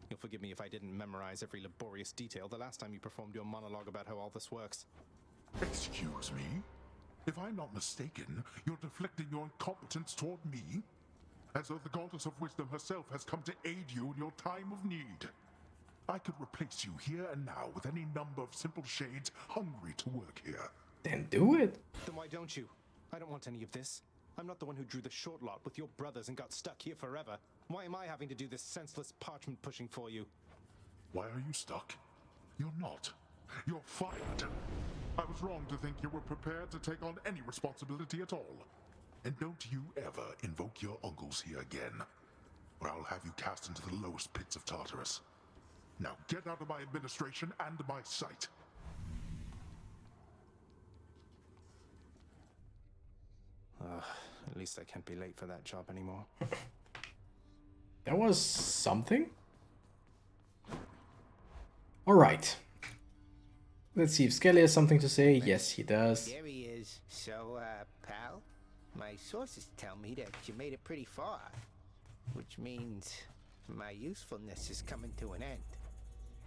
You'll forgive me if I didn't memorize every laborious detail the last time you performed your monologue about how all this works. Excuse me? If I'm not mistaken, you're deflecting your incompetence toward me? As though the goddess of wisdom herself has come to aid you in your time of need. I could replace you here and now with any number of simple shades hungry to work here. Then do it. Then why don't you? I don't want any of this. I'm not the one who drew the short lot with your brothers and got stuck here forever. Why am I having to do this senseless parchment pushing for you? Why are you stuck? You're not. You're fired. I was wrong to think you were prepared to take on any responsibility at all. And don't you ever invoke your uncles here again, or I'll have you cast into the lowest pits of Tartarus. Now get out of my administration and my sight. At least I can't be late for that job anymore. That was something. All right. Let's see if Skelly has something to say. Yes, he does. There he is. So, pal, my sources tell me that you made it pretty far, which means my usefulness is coming to an end.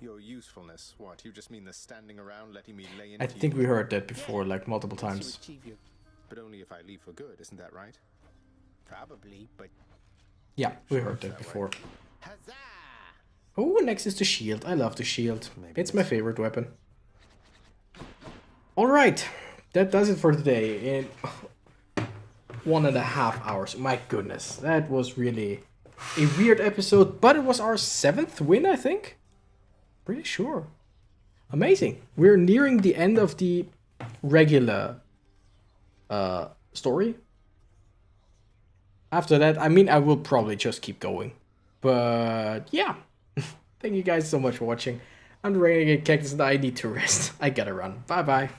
Your usefulness? What, you just mean the standing around letting me lay I into think you? we heard that before, like multiple times. But only if I leave for good, isn't that right? Probably, but... Yeah, we heard that before. Oh, next is the shield. I love the shield. It's my favorite weapon. Alright, that does it for today. In 1.5 hours. My goodness, that was really a weird episode, but it was our 7th win, I think. Pretty sure. Amazing. We're nearing the end of the regular story. After that, I mean, I will probably just keep going. But yeah, thank you guys so much for watching. I'm the Renegade Cactus and I need to rest. I gotta run. Bye bye.